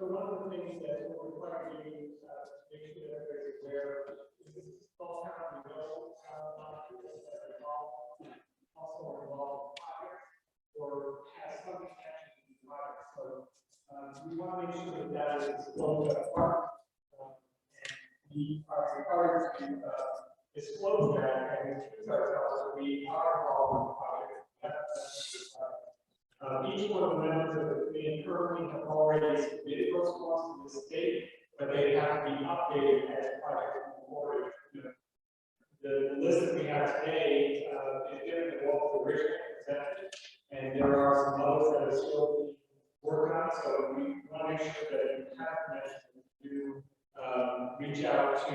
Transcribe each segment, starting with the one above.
So one of the things that we're requiring you to make sure that everybody's aware is this is all kind of also involved projects or has some connection to the project. So we want to make sure that that is disclosed up front. And we are required to disclose that and introduce ourselves that we are involved in the project. Each one of the members of the committee currently have already submitted those forms to the state, but they have to be updated as the project moves forward. The list that we have today is different than what was originally presented, and there are some others that are still being worked on. So we want to make sure that you have mentioned to reach out to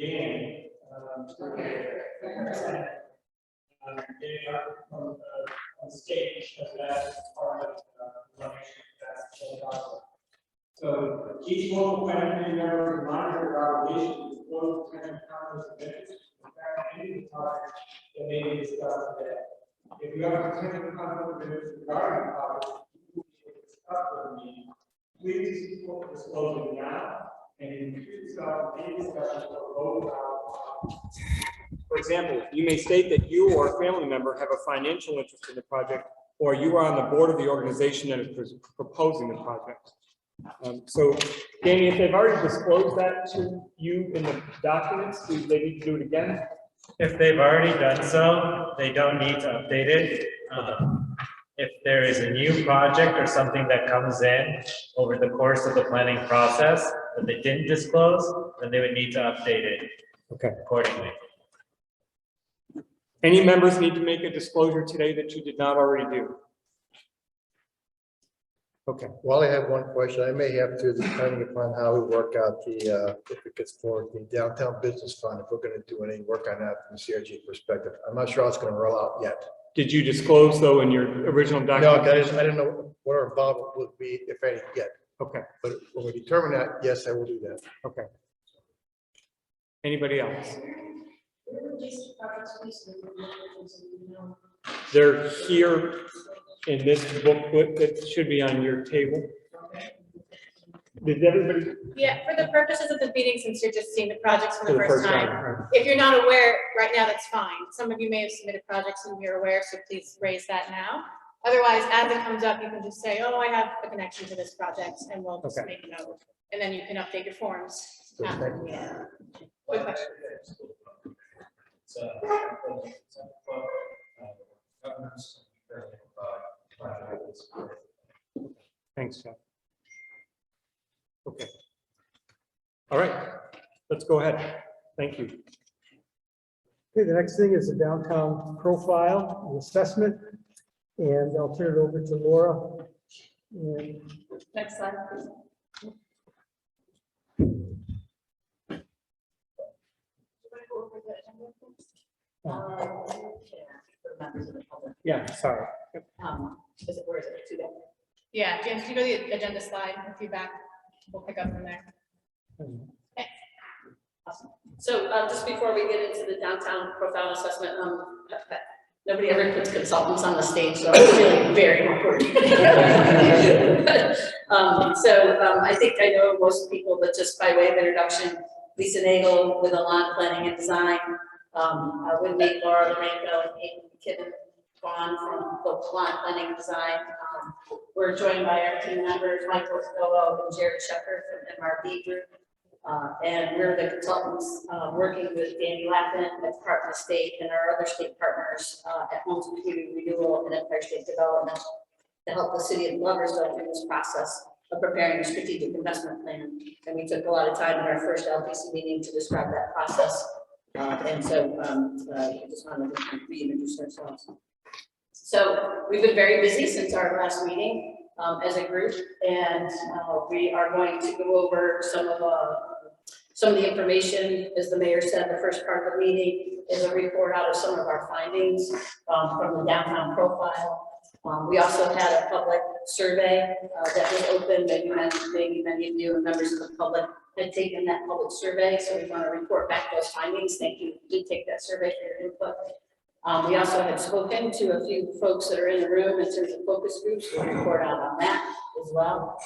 Dan. On stage, because that's part of the process. So each local planning committee member is reminded of our obligation to disclose potential conflicts of interest in any of the topics that may be discussed today. If you have a potential conflict of interest regarding the topic you will be discussed with me, please disclose it now and include yourself in any discussion or vote about. For example, you may state that you or a family member have a financial interest in the project, or you are on the board of the organization that is proposing the project. So, Danny, if they've already disclosed that to you in the documents, do they need to do it again? If they've already done so, they don't need to update it. If there is a new project or something that comes in over the course of the planning process that they didn't disclose, then they would need to update it accordingly. Any members need to make a disclosure today that you did not already do? Okay. Well, I have one question. I may have to, depending upon how we work out the, if it gets forward, the downtown business fund, if we're going to do any work on that from the CRG perspective. I'm not sure how it's going to roll out yet. Did you disclose, though, in your original document? No, I don't know what our involvement would be, if any, yet. Okay. But when we determine that, yes, I will do that. Okay. Anybody else? They're here in this booklet that should be on your table. Did everybody? Yeah, for the purposes of the meeting, since you're just seeing the projects for the first time, right. If you're not aware right now, that's fine. Some of you may have submitted projects and you're aware, so please raise that now. Otherwise, as it comes up, you can just say, oh, I have a connection to this project, and we'll just make a note. And then you can update your forms. Yeah. Good question. Thanks, Jeff. Okay. All right, let's go ahead. Thank you. Okay, the next thing is the downtown profile and assessment, and I'll turn it over to Laura. And Next slide, please. Yeah, sorry. Where is it? Yeah, James, can you go to the agenda slide and feedback? We'll pick up from there. Okay. Awesome. So just before we get into the downtown profile assessment, nobody ever puts consultants on the stage, so I'm feeling very awkward. I think I know most people, but just by way of introduction, Lisa Nagel with Alon Planning and Design, with me, Laura Lorenko, and Aidan McKibben, Vaughn from both Alon Planning and Design. We're joined by our team members, Michael Scolo and Jared Shepherd from MRB Group. And we're the consultants working with Danny Lappin at Department of State and our other state partners at Homes and Community Renewal and Empire State Development to help the city of Gloversville in this process of preparing a strategic investment plan. And we took a lot of time in our first LPC meeting to describe that process. I just wanted to reintroduce ourselves. So we've been very busy since our last meeting as a group, and we are going to go over some of the information. As the mayor said, the first part of the meeting is a report out of some of our findings from the downtown profile. We also had a public survey that was open. Maybe many of you and members of the public had taken that public survey, so we want to report back those findings. Thank you. Did take that survey for your input. We also have spoken to a few folks that are in the room in terms of focus groups. We'll report out on that as well.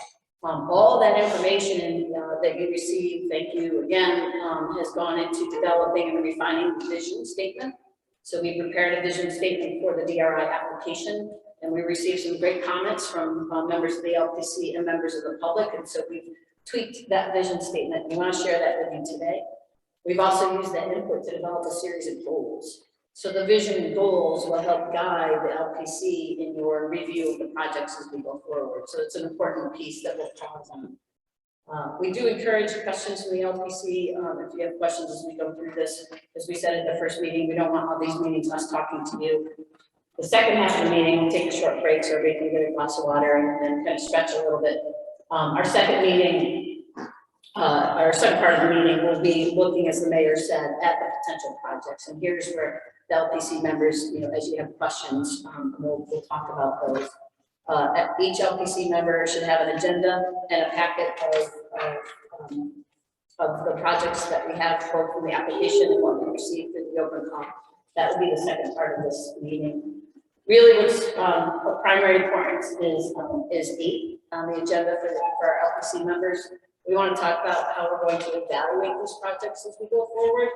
All that information that you received, thank you again, has gone into developing and refining the vision statement. So we prepared a vision statement for the DRI application, and we received some great comments from members of the LPC and members of the public, and so we've tweaked that vision statement. We want to share that with you today. We've also used that input to develop a series of goals. So the vision goals will help guide the LPC in your review of the projects as we go forward. So it's an important piece that we'll pause on. We do encourage questions from the LPC. If you have questions as we go through this, as we said at the first meeting, we don't want all these meetings us talking to you. The second half of the meeting, we'll take a short break so everybody can get a glass of water and kind of stretch a little bit. Our second part of the meeting will be looking, as the mayor said, at the potential projects. And here's where the LPC members, as you have questions, we'll talk about those. Each LPC member should have an agenda and a packet of the projects that we have, both from the application and what we received through the open call. That will be the second part of this meeting. Really, what's of primary importance is 8 on the agenda for our LPC members. We want to talk about how we're going to evaluate these projects as we go forward,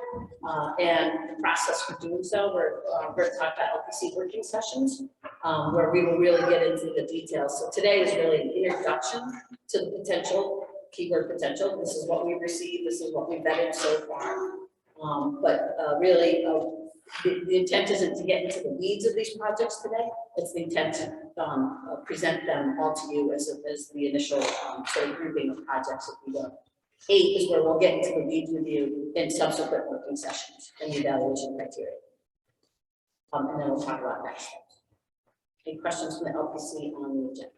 and the process for doing so. We're going to talk about LPC working sessions, where we will really get into the details. So today is really an introduction to the potential, keyword potential. This is what we've received. This is what we've vetted so far. Really, the intent isn't to get into the weeds of these projects today. It's the intent to present them all to you as the initial sort of grouping of projects as we go. 8 is where we'll get into the weeds with you in subsequent working sessions and the evaluation criteria. And then we'll talk about next steps. Any questions from the LPC on the agenda?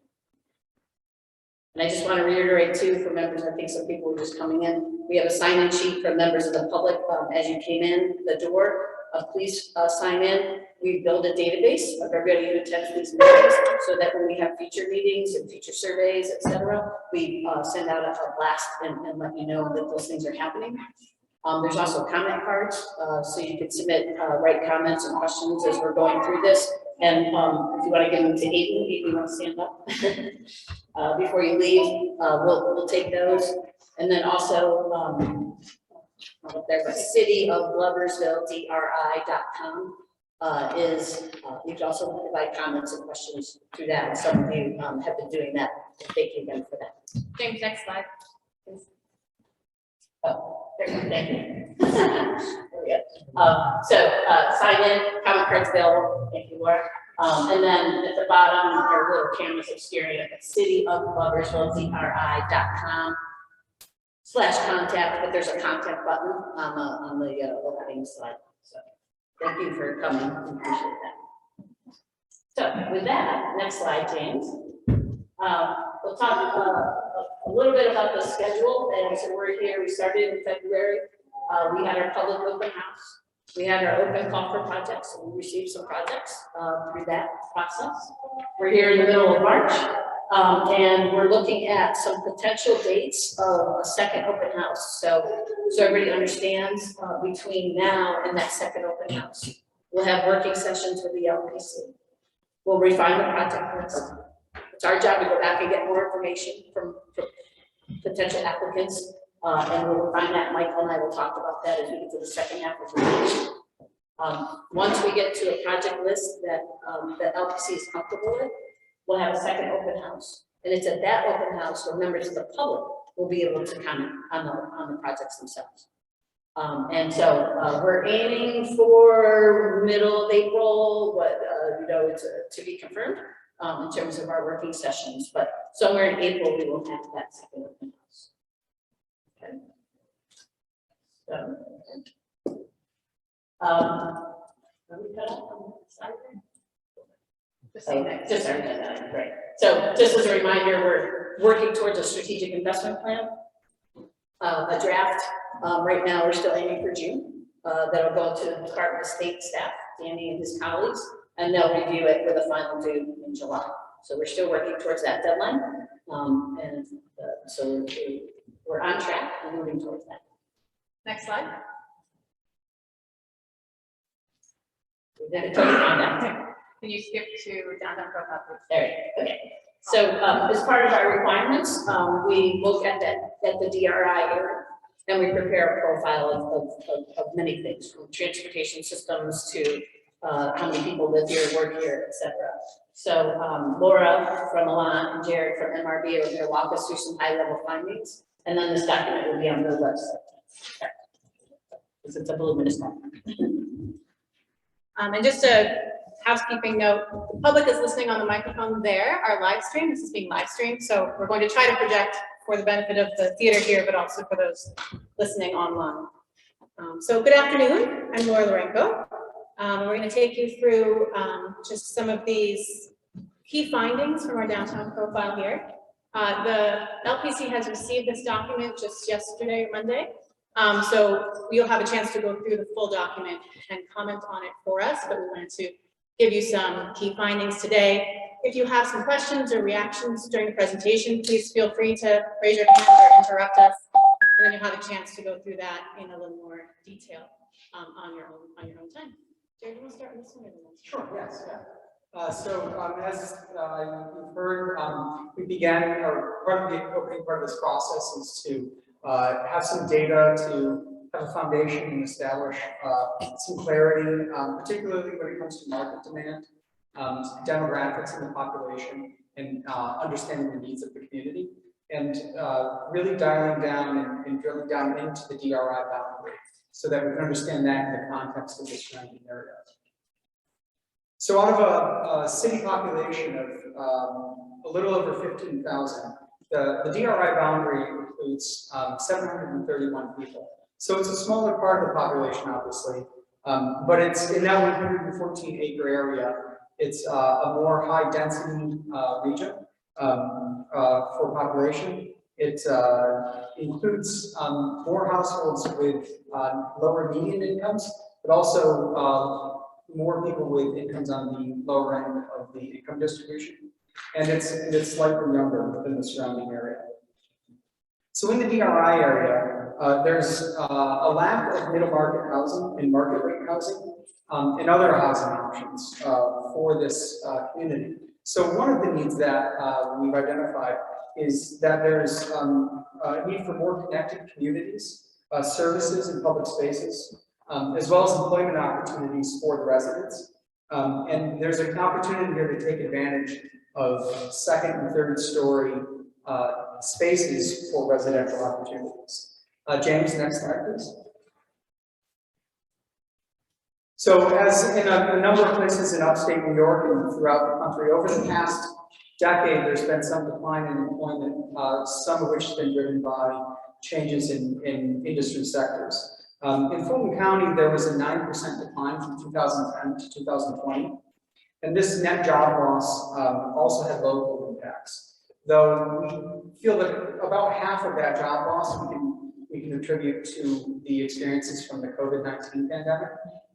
And I just want to reiterate too, for members, I think some people were just coming in, we have a sign-in sheet for members of the public as you came in the door. Please sign in. We build a database of everybody who attends these meetings so that when we have future meetings and future surveys, etc., we send out a blast and let you know that those things are happening. There's also comment cards, so you can submit write comments and questions as we're going through this. And if you want to give them to Aidan, you want to stand up before you leave. We'll take those, and then also. There's a city of Gloversville DRI.com is you can also provide comments and questions through that. Some of you have been doing that. Thank you again for that. James, next slide. Oh, thank you. There we go. Sign in, comment cards available. Thank you, Laura. And then at the bottom, our little cameras obscuring it. City of Gloversville DRI.com. /contact, but there's a contact button on the opening slide. So thank you for coming. I appreciate that. So with that, next slide, James. We'll talk a little bit about the schedule. And so we're here. We started in February. We had our public open house. We had our open call for projects, and we received some projects through that process. We're here in the middle of March. And we're looking at some potential dates of a second open house. So everybody understands between now and that second open house, we'll have working sessions with the LPC. We'll refine the project list. it's our job to go back and get more information from potential applicants. And we'll find that. Michael and I will talk about that as we get to the second half of the meeting. Once we get to a project list that that LPC is comfortable with, we'll have a second open house. And it's at that open house where members of the public will be able to comment on the projects themselves. And so we're aiming for middle of April, but you know, it's to be confirmed in terms of our working sessions. But somewhere in April, we will have that second open house. Okay. So, are we cut off on the side there? Just saying that, just saying that, right. So just as a reminder, we're working towards a strategic investment plan, a draft. Right now, we're still aiming for June. That'll go to the Department of State staff, Danny and his colleagues, and they'll review it with a final due in July. So we're still working towards that deadline. So we're on track and moving towards that. Next slide. Then turn it on now. Can you skip to downtown profile, please? There, okay. So as part of our requirements, we look at the DRI area and we prepare a profile of many things, from transportation systems to how many people live here, work here, etc. So Laura from Milan and Jared from MRB are going to walk us through some high-level findings, and then this document will be on the website. Because it's a voluminous document. And just a housekeeping note, the public is listening on the microphone there, our live stream. This is being live streamed, so we're going to try to project for the benefit of the theater here, but also for those listening online. So good afternoon, I'm Laura Lorenko. We're going to take you through just some of these key findings from our downtown profile here. The LPC has received this document just yesterday, Monday. So you'll have a chance to go through the full document and comment on it for us, but we wanted to give you some key findings today. If you have some questions or reactions during the presentation, please feel free to raise your hand or interrupt us, and then you'll have a chance to go through that in a little more detail on your own time. Jared, do you want to start with this one? Sure, yes, yeah. As you've heard, we began, or part of the opening part of this process is to have some data to have a foundation and establish some clarity, particularly when it comes to market demand, demographics in the population, and understanding the needs of the community, and really dialing down and drilling down into the DRI boundary so that we can understand that in the context of the surrounding area. So out of a city population of a little over 15,000, the DRI boundary includes 731 people. So it's a smaller part of the population, obviously, but it's in that 114-acre area. It's a more high-density region for population. It includes more households with lower median incomes, but also more people with incomes on the lower end of the income distribution, and it's slightly younger than the surrounding area. So in the DRI area, there's a lack of middle market housing and market rate housing and other housing options for this community. So one of the needs that we've identified is that there's a need for more connected communities, services and public spaces, as well as employment opportunities for the residents. And there's an opportunity here to take advantage of second and third story spaces for residential opportunities. James, next slide, please. So as in a number of places in upstate New York and throughout the country, over the past decade, there's been some decline in employment, some of which has been driven by changes in industry sectors. In Fulton County, there was a 9% decline from 2010 to 2020. And this net job loss also had local impacts. Though we feel that about half of that job loss we can attribute to the experiences from the COVID-19 pandemic.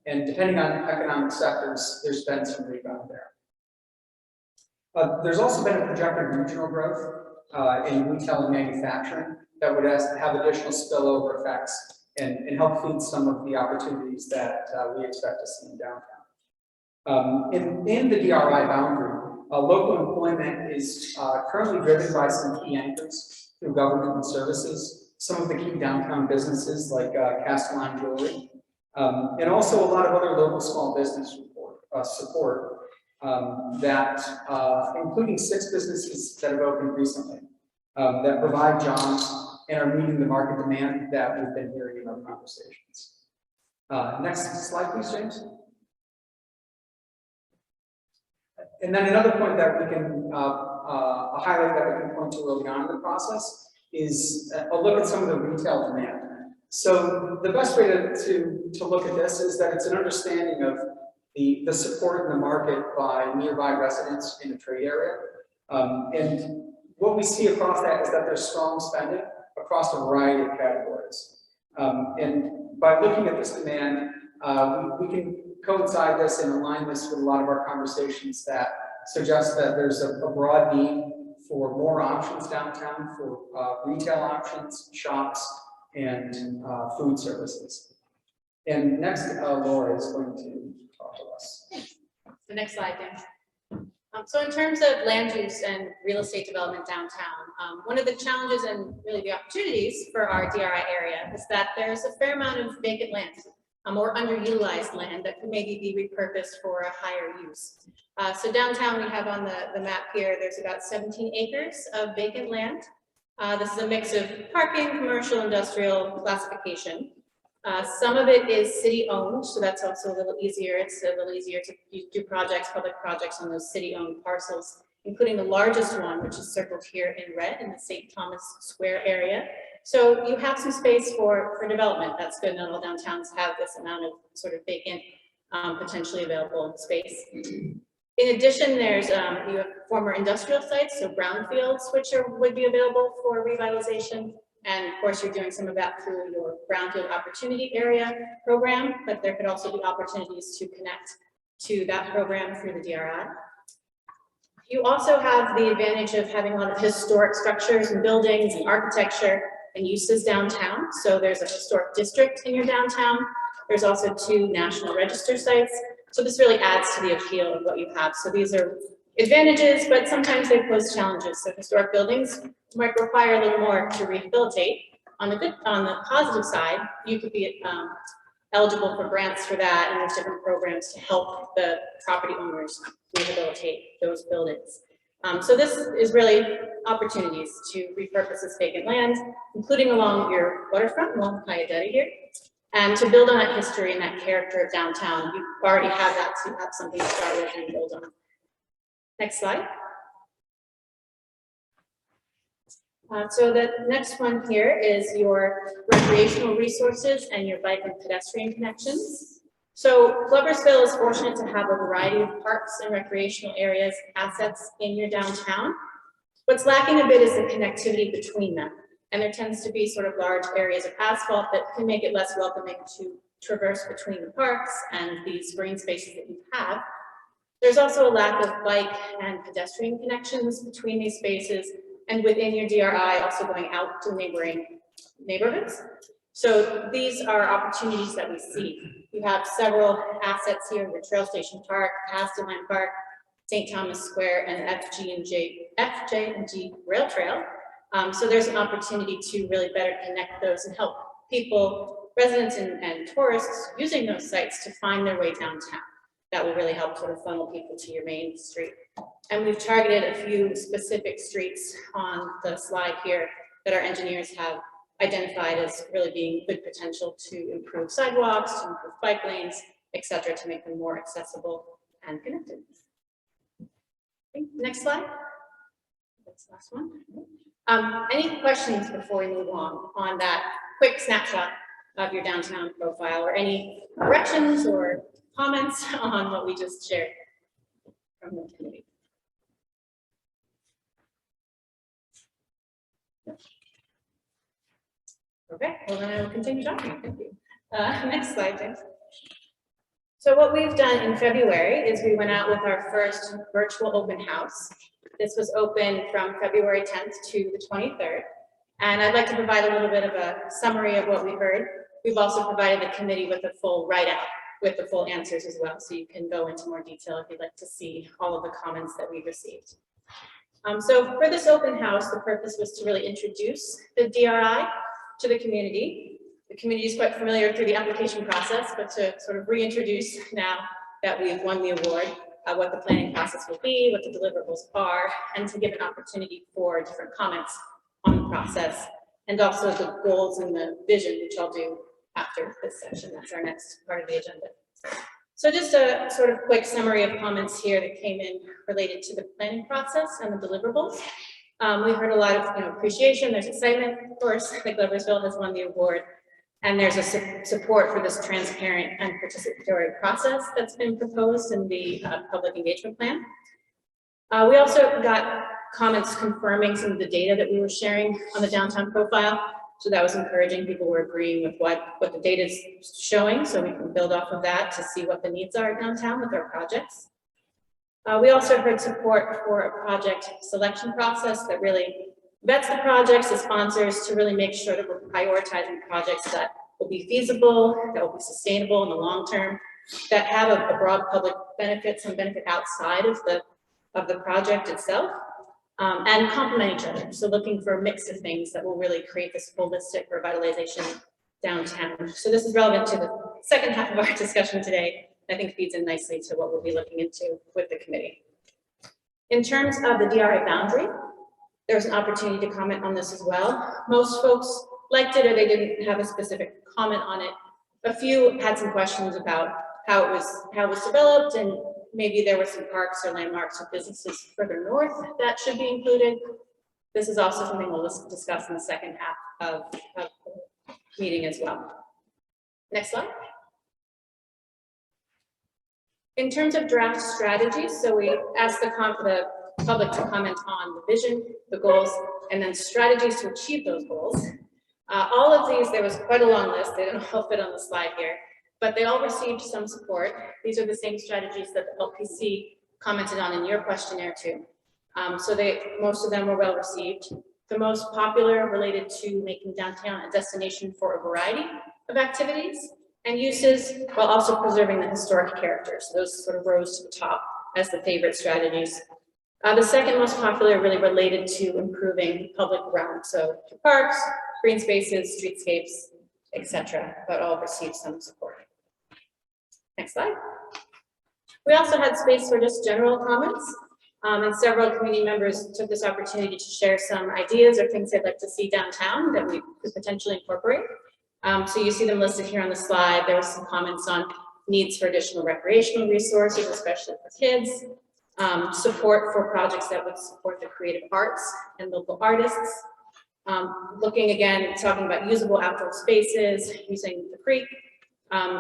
And depending on economic sectors, there's been some rebound there. There's also been a projected regional growth in retail and manufacturing that would have additional spillover effects and help feed some of the opportunities that we expect to see in downtown. In the DRI boundary, Local employment is currently driven by some key anchors through government and services, some of the key downtown businesses like Castelline Jewelry, and also a lot of other local small business support that, including 6 businesses that have opened recently, that provide jobs and are meeting the market demand that we've been hearing in our conversations. Next slide, please, James. And then another point that we can a highlight that we can point to early on in the process is a look at some of the retail demand. So the best way to look at this is that it's an understanding of the support in the market by nearby residents in the trade area. And what we see across that is that there's strong spending across a variety of categories. And by looking at this demand, we can coincide this and align this with a lot of our conversations that suggest that there's a broad need for more options downtown for retail options, shops, and food services. And next, Laura is going to talk to us. The next slide, Dan. So in terms of land use and real estate development downtown, one of the challenges and really the opportunities for our DRI area is that there's a fair amount of vacant land, or underutilized land that could maybe be repurposed for a higher use. So downtown we have on the map here, there's about 17 acres of vacant land. This is a mix of parking, commercial, industrial classification. Some of it is city owned, so that's also a little easier. It's a little easier to do projects, public projects on those city owned parcels, including the largest one, which is circled here in red in the St. Thomas Square area. So you have some space for development. That's good. Not all downtowns have this amount of sort of vacant, potentially available space. In addition, there's you have former industrial sites, so brownfields, which would be available for revitalization. And of course, you're doing some of that through your brownfield opportunity area program, but there could also be opportunities to connect to that program through the DRI. You also have the advantage of having a lot of historic structures and buildings and architecture and uses downtown. So there's a historic district in your downtown. There's also 2 National Register sites. So this really adds to the appeal of what you have. So these are advantages, but sometimes they pose challenges. So historic buildings might require a little more to rehabilitate. On the positive side, you could be eligible for grants for that, and there's different programs to help the property owners rehabilitate those buildings. So this is really opportunities to repurpose this vacant land, including along your waterfront, along Cayadetta here, and to build on that history and that character of downtown. You already have that, so you have something to start with and build on. Next slide. So the next one here is your recreational resources and your bike and pedestrian connections. So Gloversville is fortunate to have a variety of parks and recreational areas, assets in your downtown. What's lacking a bit is the connectivity between them. And there tends to be sort of large areas of asphalt that can make it less welcoming to traverse between the parks and these green spaces that you have. There's also a lack of bike and pedestrian connections between these spaces, and within your DRI, also going out to neighboring neighborhoods. So these are opportunities that we see. You have several assets here, the Trail Station Park, Castelline Park, St. Thomas Square, and FJ&G Rail Trail. So there's an opportunity to really better connect those and help people, residents and tourists using those sites to find their way downtown. That will really help sort of funnel people to your main street. And we've targeted a few specific streets on the slide here that our engineers have identified as really being good potential to improve sidewalks, to improve bike lanes, et cetera, to make them more accessible and connected. Okay, next slide. That's the last one. Any questions before we move on that quick snapshot of your downtown profile, or any corrections or comments on what we just shared from the committee? Okay, well then I will continue talking. Thank you. Next slide, James. So what we've done in February is we went out with our first virtual open house. This was open from February 10th to the 23rd. And I'd like to provide a little bit of a summary of what we heard. We've also provided the committee with a full write-out with the full answers as well. So you can go into more detail if you'd like to see all of the comments that we've received. So for this open house, the purpose was to really introduce the DRI to the community. The community is quite familiar through the application process, but to sort of reintroduce now that we've won the award, what the planning process will be, what the deliverables are, and to give an opportunity for different comments on the process, and also the goals and the vision, which I'll do after this session. That's our next part of the agenda. So just a sort of quick summary of comments here that came in related to the planning process and the deliverables. We heard a lot of appreciation, there's excitement, of course, that Gloversville has won the award, and there's a support for this transparent and participatory process that's been proposed in the public engagement plan. We also got comments confirming some of the data that we were sharing on the downtown profile. So that was encouraging. People were agreeing with what the data is showing, so we can build off of that to see what the needs are downtown with our projects. We also heard support for a project selection process that really vets the projects, the sponsors, to really make sure that we're prioritizing projects that will be feasible, that will be sustainable in the long term, that have a broad public benefit, some benefit outside of the project itself. And complement each other. So looking for a mix of things that will really create this holistic revitalization downtown. So this is relevant to the second half of our discussion today. I think feeds in nicely to what we'll be looking into with the committee. In terms of the DRI boundary, there's an opportunity to comment on this as well. Most folks liked it or they didn't have a specific comment on it. A few had some questions about how it was developed, and maybe there were some parks or landmarks or businesses further north that should be included. This is also something we'll discuss in the second half of the meeting as well. Next slide. In terms of draft strategies, so we asked the public to comment on the vision, the goals, and then strategies to achieve those goals. All of these, there was quite a long list. They don't all fit on the slide here, but they all received some support. These are the same strategies that the LPC commented on in your questionnaire too. So most of them were well received. The most popular related to making downtown a destination for a variety of activities and uses, while also preserving the historic character. So those sort of rose to the top as the favorite strategies. The second most popular really related to improving public realm. So parks, green spaces, streetscapes, etc., but all received some support. Next slide. We also had space for just general comments, and several community members took this opportunity to share some ideas or things they'd like to see downtown that we could potentially incorporate. So you see them listed here on the slide. There was some comments on needs for additional recreational resources, especially for kids, support for projects that would support the creative arts and local artists, looking again, talking about usable outdoor spaces, using the creek,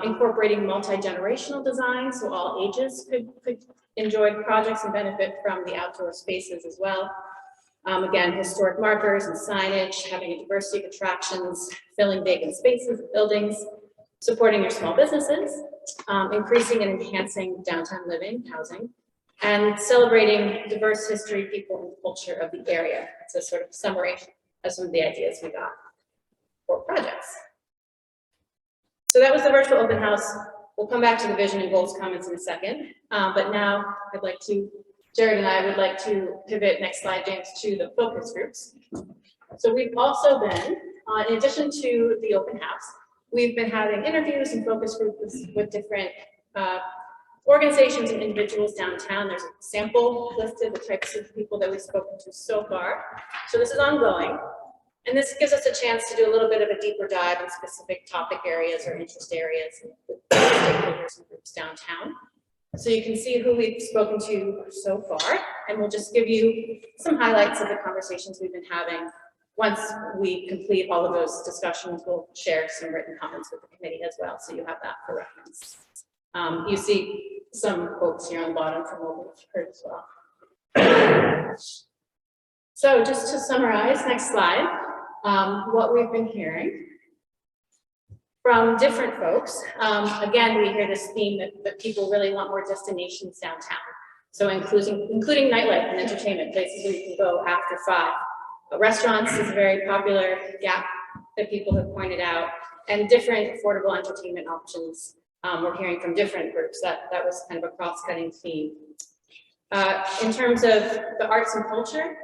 incorporating multi-generational design, so all ages could enjoy projects and benefit from the outdoor spaces as well. Again, historic markers and signage, having a diversity of attractions, filling vacant spaces and buildings, supporting your small businesses, increasing and enhancing downtown living, housing, and celebrating diverse history, people, and culture of the area. It's a sort of summary of some of the ideas we got for projects. So that was the virtual open house. We'll come back to the vision and goals comments in a second, but now Jared and I would like to pivot, next slide, James, to the focus groups. So we've also been, in addition to the open house, we've been having interviews and focus groups with different organizations and individuals downtown. There's a sample listed, the types of people that we've spoken to so far. So this is ongoing. And this gives us a chance to do a little bit of a deeper dive in specific topic areas or interest areas with stakeholders and groups downtown. So you can see who we've spoken to so far, and we'll just give you some highlights of the conversations we've been having. Once we complete all of those discussions, we'll share some written comments with the committee as well, so you have that for reference. You see some quotes here on the bottom from what we've heard as well. So just to summarize, next slide, what we've been hearing from different folks. Again, we hear this theme that people really want more destinations downtown. So including nightlife and entertainment, places where you can go after 5. Restaurants is a very popular gap that people have pointed out, and different affordable entertainment options we're hearing from different groups. That was kind of a cross-cutting theme. In terms of the arts and culture,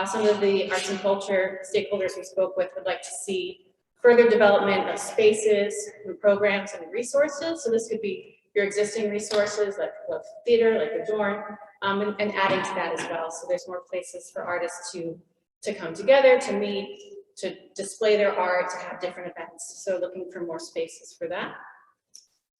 some of the arts and culture stakeholders we spoke with would like to see further development of spaces and programs and resources. So this could be your existing resources like the theater, like the dorm, and adding to that as well. So there's more places for artists to come together, to meet, to display their art, to have different events. So looking for more spaces for that.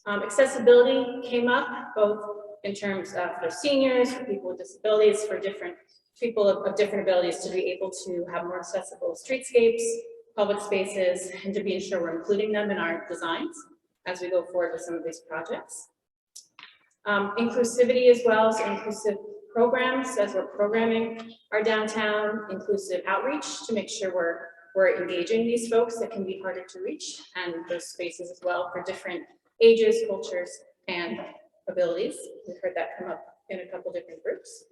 Accessibility came up both in terms of for seniors, for people with disabilities, for different people of different abilities to be able to have more accessible streetscapes, public spaces, and to be sure we're including them in our designs as we go forward with some of these projects. Inclusivity as well, so inclusive programs as we're programming our downtown, inclusive outreach to make sure we're engaging these folks that can be harder to reach, and those spaces as well for different ages, cultures, and abilities. We've heard that come up in a couple different groups.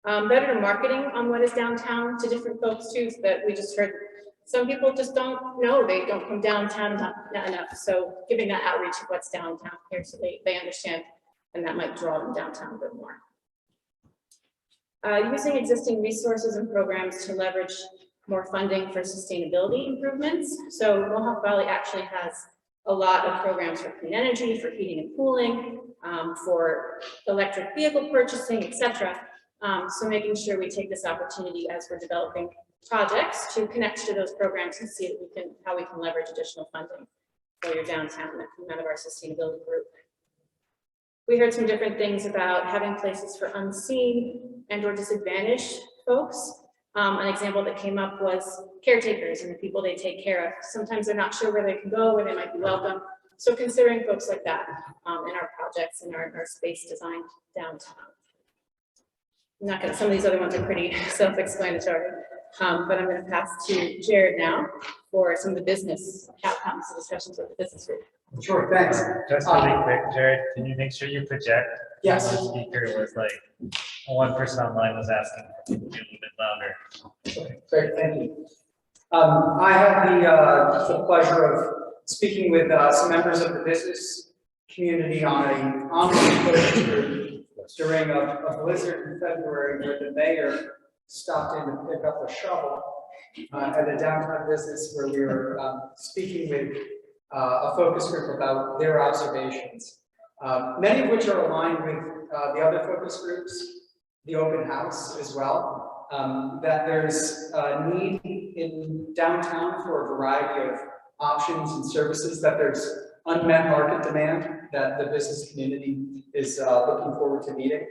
Better marketing on what is downtown to different folks too, so that we just heard some people just don't know, they don't come downtown not enough. So giving that outreach of what's downtown here so they understand, and that might draw them downtown a bit more. Using existing resources and programs to leverage more funding for sustainability improvements. So Mohawk Valley actually has a lot of programs for clean energy, for heating and cooling, for electric vehicle purchasing, etc. So making sure we take this opportunity as we're developing projects to connect to those programs and see how we can leverage additional funding for your downtown that come out of our sustainability group. We heard some different things about having places for unseen and or disadvantaged folks. An example that came up was caretakers and the people they take care of. Sometimes they're not sure where they can go, where they might be welcome. So considering folks like that in our projects and our space design downtown. I'm not gonna, some of these other ones are pretty self-explanatory, but I'm gonna pass to Jared now for some of the business outcomes and discussions with the business group. Sure, thanks. Just really quick, Jared, can you make sure you project? Yes. The speaker was like, one person online was asking for people to be a little bit louder. Great, thank you. I have the pleasure of speaking with some members of the business community on an online focus group during a blizzard in February where the mayor stopped in to pick up a shovel at a downtown business where we were speaking with a focus group about their observations, many of which are aligned with the other focus groups, the open house as well, that there's a need in downtown for a variety of options and services, that there's unmet market demand that the business community is looking forward to meeting.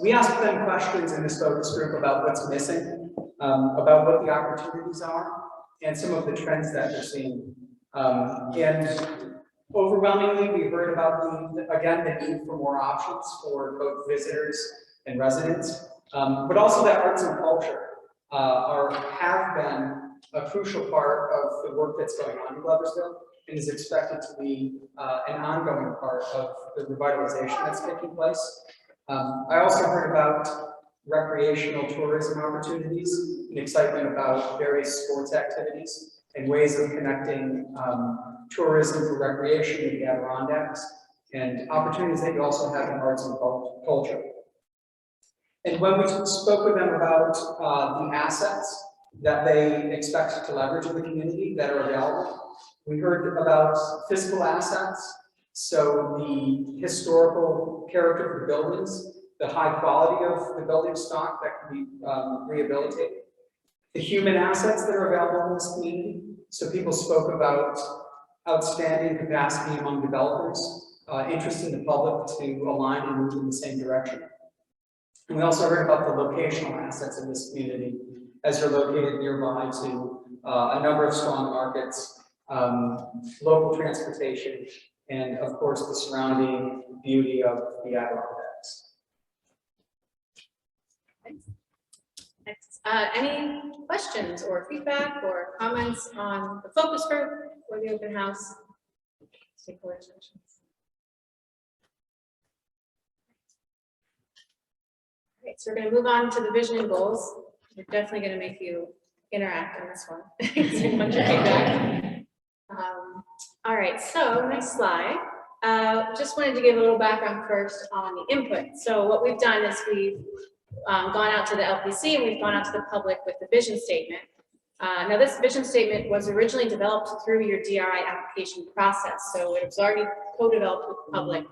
We asked them questions in this focus group about what's missing, about what the opportunities are, and some of the trends that they're seeing. And overwhelmingly, we heard about again, the need for more options for both visitors and residents, but also that arts and culture have been a crucial part of the work that's going on in Gloversville and is expected to be an ongoing part of the revitalization that's taking place. I also heard about recreational tourism opportunities and excitement about various sports activities and ways of connecting tourism for recreation in the Adirondacks, and opportunities that you also have in arts and culture. And when we spoke with them about the assets that they expect to leverage in the community that are available, we heard about physical assets, so the historical character of the buildings, the high quality of the building stock that can be rehabilitated, the human assets that are available in this community. So people spoke about outstanding capacity among developers, interest in the public to align and move in the same direction. And we also heard about the locational assets in this community as they're located nearby to a number of strong markets, local transportation, and of course the surrounding beauty of the Adirondacks. Thanks. Next, any questions or feedback or comments on the focus group or the open house? Stakeholder sessions. All right, so we're going to move on to the vision goals. We're definitely going to make you interact on this one. So you want your feedback. All right, so next slide. Just wanted to give a little background first on the input. So what we've done is we've gone out to the LPC and we've gone out to the public with the vision statement. Now this vision statement was originally developed through your DRI application process. So it was already co-developed with the public.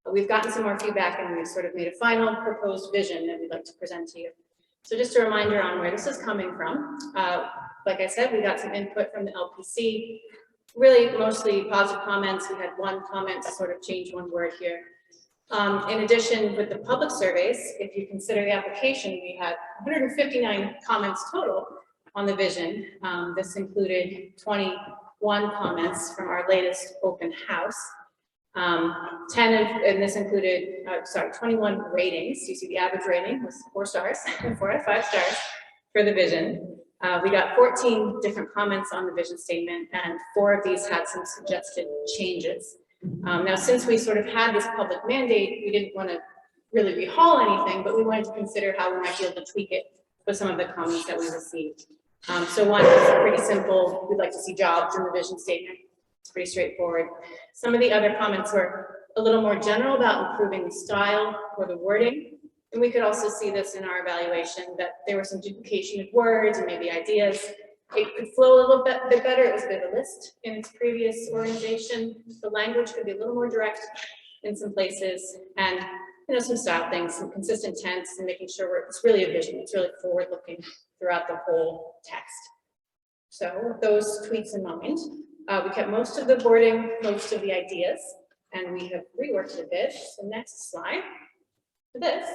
But we've gotten some more feedback and we've sort of made a final proposed vision that we'd like to present to you. So just a reminder on where this is coming from. Like I said, we got some input from the LPC, really mostly positive comments. We had one comment to sort of change one word here. In addition, with the public surveys, if you consider the application, we had 159 comments total on the vision. This included 21 comments from our latest open house. 21 ratings. You see the average rating was 4 stars, 4 out of 5 stars for the vision. We got 14 different comments on the vision statement, and 4 of these had some suggested changes. Now, since we sort of had this public mandate, we didn't want to really rehaul anything, but we wanted to consider how we might be able to tweak it with some of the comments that we received. So one was pretty simple. We'd like to see jobs in the vision statement. It's pretty straightforward. Some of the other comments were a little more general about improving the style or the wording. And we could also see this in our evaluation that there was some duplication of words and maybe ideas. It could flow a little bit better. It was a bit of a list in its previous organization. The language could be a little more direct in some places, and some style things, some consistent tense, and making sure it's really a vision. It's really forward-looking throughout the whole text. So with those tweaks in mind, we kept most of the wording, most of the ideas, and we have reworked it a bit. So next slide. For this,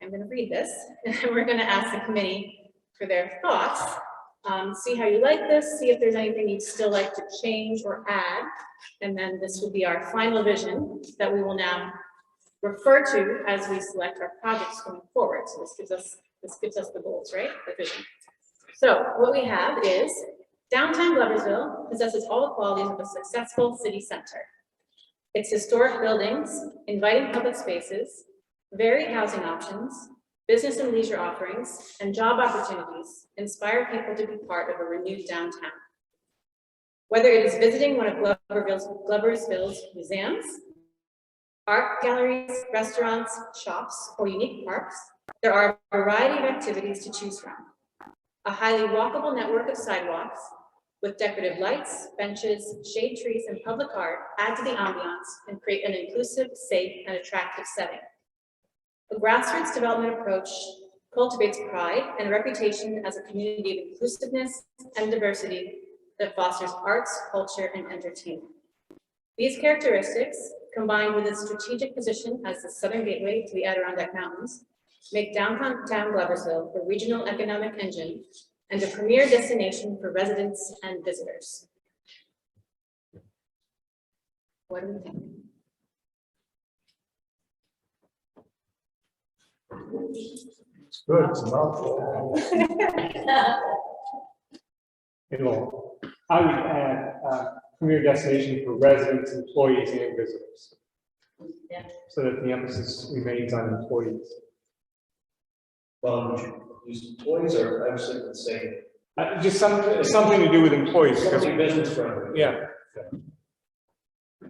I'm going to read this, and we're going to ask the committee for their thoughts. See how you like this, see if there's anything you'd still like to change or add, and then this will be our final vision that we will now refer to as we select our projects going forward. So this gives us the goals, right? The vision. So what we have is downtown Gloversville possesses all the qualities of a successful city center. Its historic buildings, inviting public spaces, varied housing options, business and leisure offerings, and job opportunities inspire people to be part of a renewed downtown. Whether it is visiting one of Gloversville's museums, art galleries, restaurants, shops, or unique parks, there are a variety of activities to choose from. A highly walkable network of sidewalks with decorative lights, benches, shade trees, and public art add to the ambiance and create an inclusive, safe, and attractive setting. A grassroots development approach cultivates pride and a reputation as a community of inclusiveness and diversity that fosters arts, culture, and entertainment. These characteristics, combined with its strategic position as the southern gateway to the Adirondack Mountains, make downtown Gloversville a regional economic engine and a premier destination for residents and visitors. What do we think? It's good, it's a mouthful. I would add premier destination for residents, employees, and visitors. Yeah. So that the emphasis remains on employees. Well, these employees are actually the same. Just something to do with employees, because Something business friendly. yeah.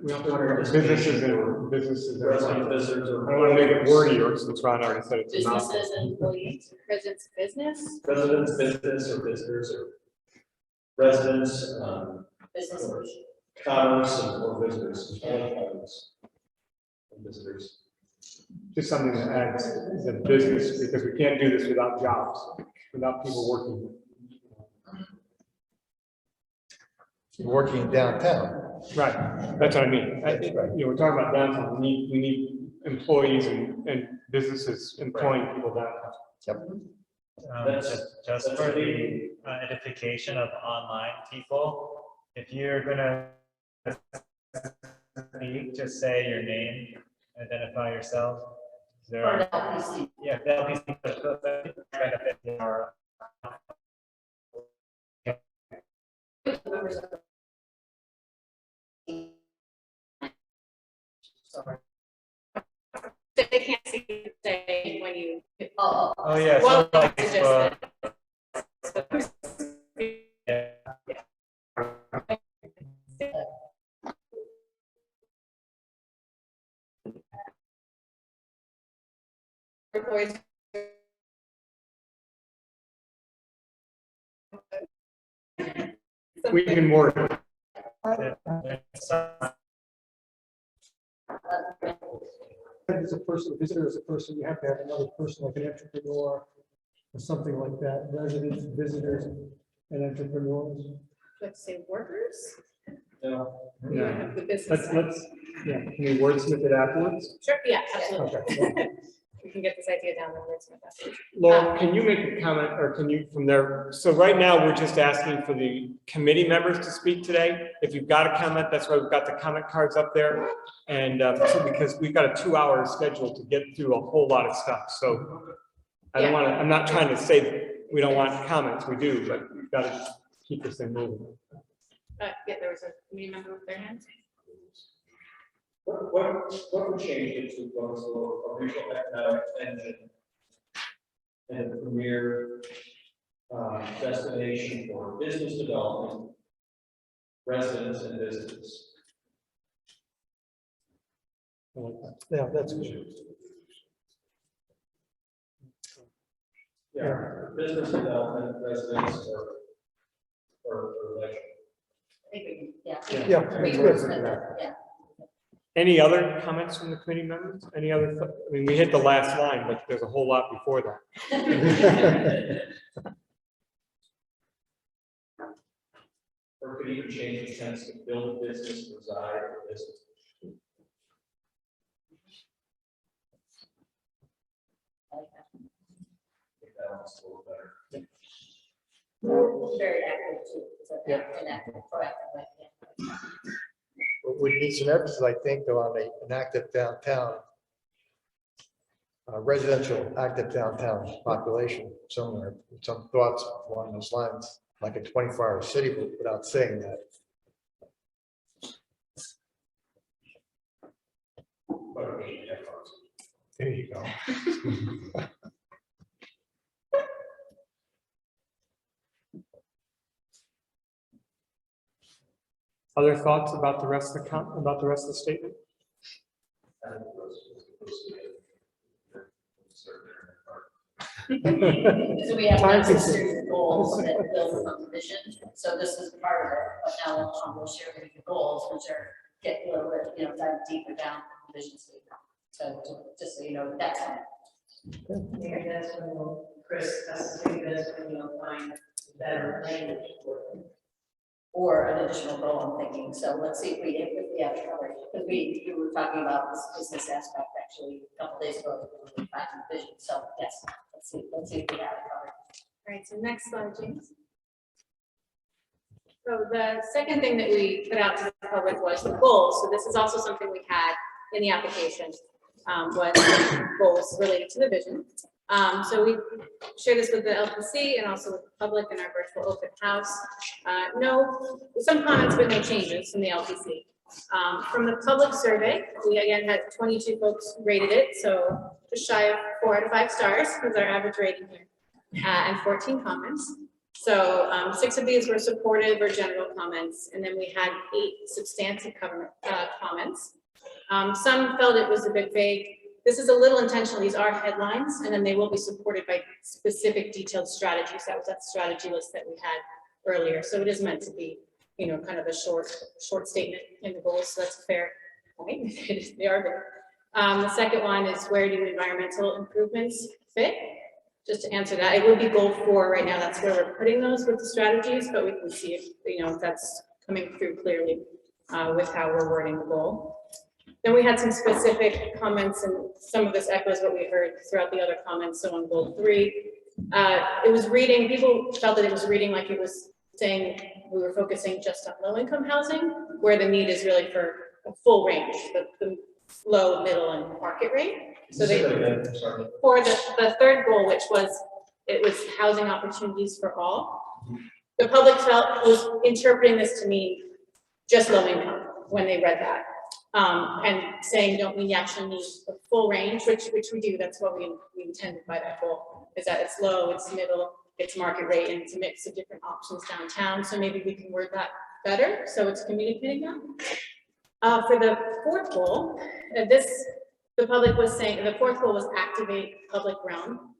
We don't talk about businesses and businesses. Resident visitors or. I want to make it wordier since Ron already said it's a mouthful. Businesses and employees. Residents business. Residents, business, or visitors, or residents, Businesses. commerce, or visitors. Commerce and visitors. Just something that adds the business, because we can't do this without jobs, without people working. Working downtown. Right, that's what I mean. We're talking about downtown. We need employees and businesses employing people downtown. Yep. Just for the edification of online people, if you're gonna speak, just say your name, identify yourself. There Or are, LPC. yeah, there'll be some benefit in our. Sorry. They can't see you say when you. Oh, Oh, yeah. Well, So like, it's just yeah. We can work. As a person, a visitor as a person, you have to have another person like an entrepreneur or something like that, residents, visitors, and entrepreneurs. Let's say workers. No. You would have the business. Yeah, can we wordsmith it afterwards? Sure, yeah, absolutely. Okay. We can get this idea down and wordsmith that. Laura, can you make a comment, or can you from there? So right now, we're just asking for the committee members to speak today. If you've got a comment, that's why we've got the comment cards up there. And so because we've got a 2-hour schedule to get through a whole lot of stuff. So I don't want to, I'm not trying to say that we don't want comments, we do, but we've got to keep this thing moving. Yeah, there was a committee member with their hands. What would change it to Gloversville, a regional economic engine and a premier destination for business development, residents and visitors? Yeah, that's good. Yeah, business development, residents or leisure. I think we can, yeah. Yeah. We wordsmith it, yeah. Any other comments from the committee members? Any other, I mean, we hit the last line, but there's a whole lot before that. Or could even change the tense to build business, reside, or visit. I think that one's a little better. Very active too, so an active, proactive, way, yeah. We need some emphasis, I think, though, on an active downtown, residential active downtown population somewhere. Some thoughts along those lines, like a 24-hour city, but without saying that. There you go. Other thoughts about the rest of the about the rest of the statement? So we have Time that consuming. series of goals that build on the vision, so this is part of it, but now we'll share with you the goals, which are get a little bit, dive deeper down the vision statement. So just so you know, that's on it. Yeah, that's when we'll, Chris, that's when you'll find better language for them. Or an additional goal, I'm thinking, so let's see if we have it covered, because we were talking about this business aspect actually a couple days ago, back in the vision, so yes, let's see if we have it covered. All right, so next slide, James. So the second thing that we put out to the public was the goals. So this is also something we had in the application, was goals related to the vision. So we share this with the LPC and also with the public in our virtual open house. Some comments, but no changes from the LPC. From the public survey, we again had 22 folks rated it, so just shy of 4 out of 5 stars was our average rating here, and 14 comments. So 6 of these were supportive or general comments, and then we had 8 substantive comments. Some felt it was a bit vague. This is a little intentional. These are headlines, and then they will be supported by specific detailed strategies. That was that strategy list that we had earlier. So it is meant to be, kind of a short statement in the goals. So that's a fair point. They are big. The second one is, where do environmental improvements fit? Just to answer that, it would be goal 4 right now. That's where we're putting those with the strategies, but we can see if that's coming through clearly with how we're wording the goal. Then we had some specific comments, and some of this echoes what we heard throughout the other comments. So on goal 3, it was reading, people felt that it was reading like it was saying we were focusing just on low-income housing, where the need is really for a full range, the low, middle, and market rate. So they, for the third goal, which was, it was housing opportunities for all, the public was interpreting this to mean just low income when they read that. And saying, don't we actually need a full range, which we do. That's what we intended by that goal, is that it's low, it's middle, it's market rate, and it's a mix of different options downtown. So maybe we can word that better, so it's communicating that. For the fourth goal, the public was saying, the fourth goal was activate public realm.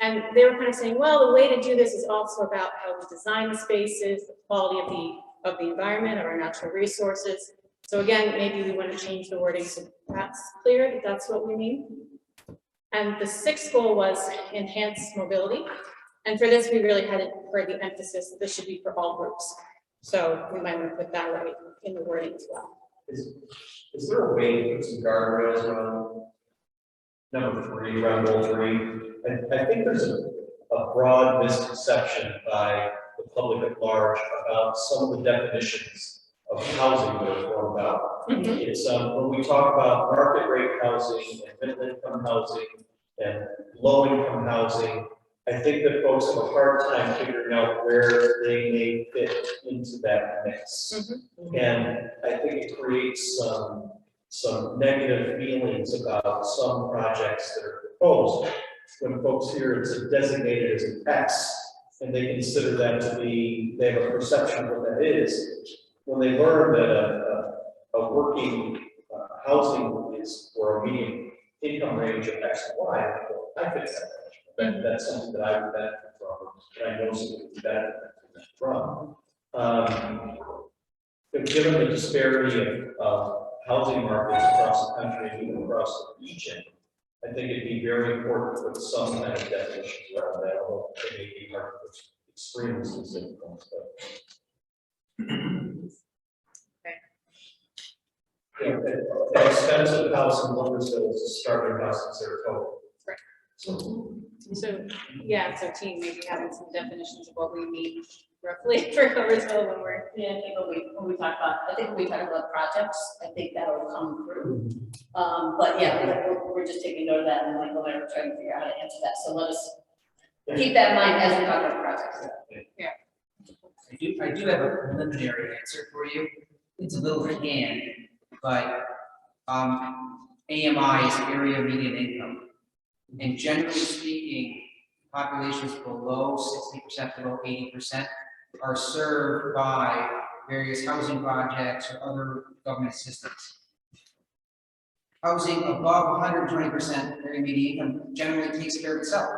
And they were kind of saying, well, the way to do this is also about how we design the spaces, the quality of the environment, of our natural resources. So again, maybe we want to change the wording so that's clear that that's what we mean. And the sixth goal was enhance mobility. And for this, we really hadn't heard the emphasis that this should be for all groups. So we might want to put that right in the wording as well. Is there a way to put some guardrails around number 3, around goal 3? I think there's a broad misconception by the public at large about some of the definitions of housing that are thrown out. It's when we talk about market rate housing and middle income housing and low income housing, I think that folks have a hard time figuring out where they may fit into that mix. And I think it creates some negative feelings about some projects that are proposed. When folks hear it's designated as an X, and they consider that to be, they have a perception of what that is. When they learn that a working housing is for a median income range of X and Y, I fit that. That's something that I would benefit from, and I know something would benefit from. But given the disparity of housing markets across the country and even across the region, I think it'd be very important to put some kind of definitions around that, although it may be hard to put extremely specific ones. An expensive house in Gloversville is a starting house in Saratoga. Right. So yeah, so team, maybe having some definitions of what we mean roughly for Gloversville when we're. Yeah, I think when we talk about projects, I think that'll come through. But yeah, we're just taking note of that and like, we're trying to figure out how to answer that. So let us keep that in mind as we talk about projects. Yeah. I do have a preliminary answer for you. It's a little canned, but AMI is area median income. And generally speaking, populations below 60%, below 80% are served by various housing projects or other government assistance. Housing above 120% area median income generally takes care of itself.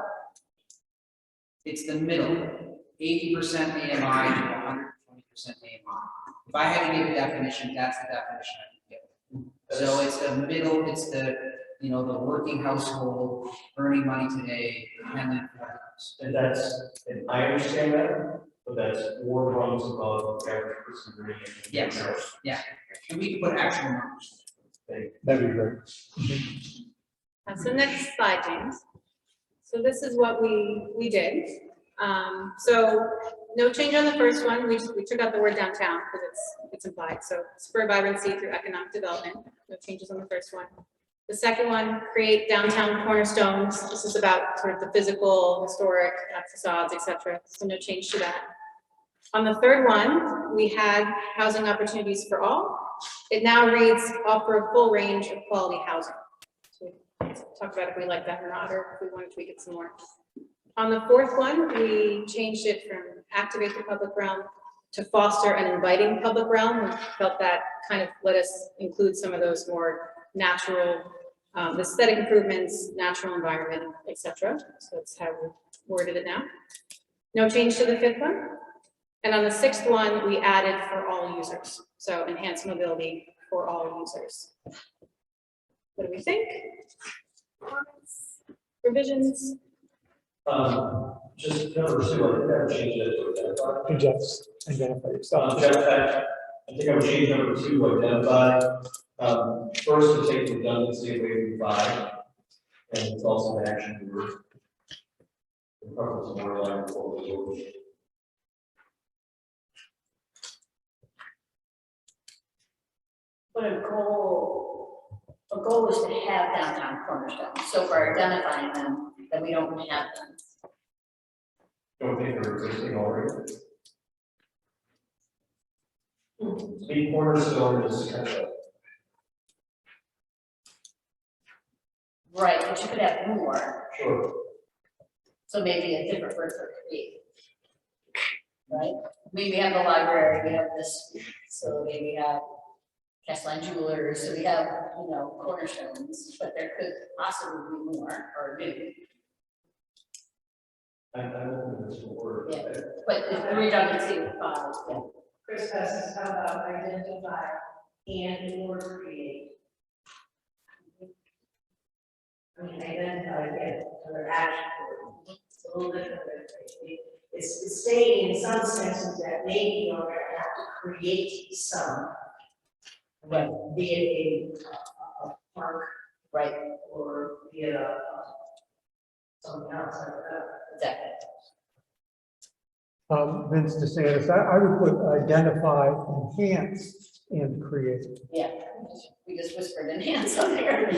It's the middle, 80% AMI to 120% AMI. If I had to give a definition, that's the definition I would give. So it's the middle, it's the, you know, the working household earning money today, dependent on And and I understand that, but that's 4 rungs above the average person earning. Yes, yeah. And we can put actual numbers. That'd be great. So next slide, James. So this is what we did. So no change on the first one. We took out the word downtown because it's implied. So spur vibrancy through economic development. No changes on the first one. The second one, create downtown cornerstones. This is about sort of the physical, historic facades, etc. So no change to that. On the third one, we had housing opportunities for all. It now reads offer a full range of quality housing. So we talk about if we like that or not, or if we want to tweak it some more. On the fourth one, we changed it from activate the public realm to foster an inviting public realm. We felt that kind of let us include some of those more natural aesthetic improvements, natural environment, etc. So that's how we worded it now. No change to the fifth one. And on the sixth one, we added for all users. So enhanced mobility for all users. What do we think? Revisions? Just number 2, I think I would change that to identify. Just identify yourself. I think I would change number 2 to identify. First, to take redundancy away from 5, and it's also an action word. It covers more line for the But a goal is to have downtown cornerstones. So for identifying them, that we don't have them. Don't think they're existing already. The cornerstone is kind of. Right, but you could have more. Sure. So maybe a different word for create. Right? I mean, we have the library, we have this facility, we have Castellan Jewelers, so we have, you know, cornerstones, but there could possibly be more or new. I'm open to this word. Yeah. But the redundancy of five, yeah. Chris asks, how about identify and or create? I mean, identify, again, other action. It's a little different. It's stating in some senses that maybe you're gonna have to create some. Right. Be it a park, Right, or be it a something else, I don't know. exactly. Vince DeSantis, I would put identify, enhance, and create. Yeah, we just whispered enhance on there. I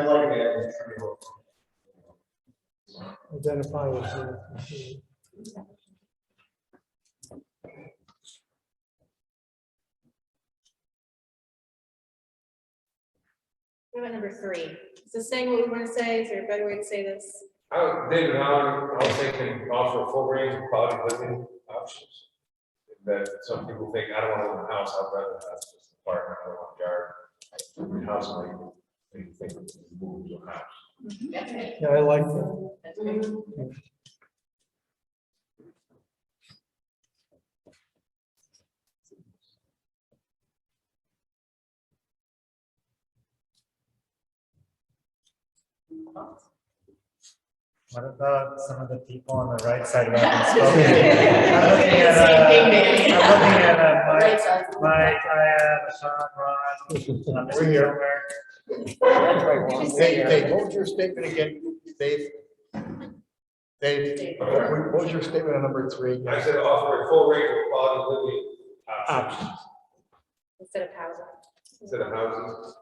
like that. Identify, enhance, What about number 3? Is this saying what we want to say? Is there a better way to say this? David, I was thinking offer a full range of quality living options. That some people think, I don't want to live in a house, I'd rather have just an apartment, I don't want a yard. Housing, you think of move to a house. yeah, I like that. That's good. What about some of the people on the right side who haven't spoken? I'm looking at Right side. Mike, Sean, Ron, Mr. Gilmer. Dave, what was your statement again, Dave? Dave, what was your statement on number 3? I said offer a full range of quality living options Instead of housing. instead of houses.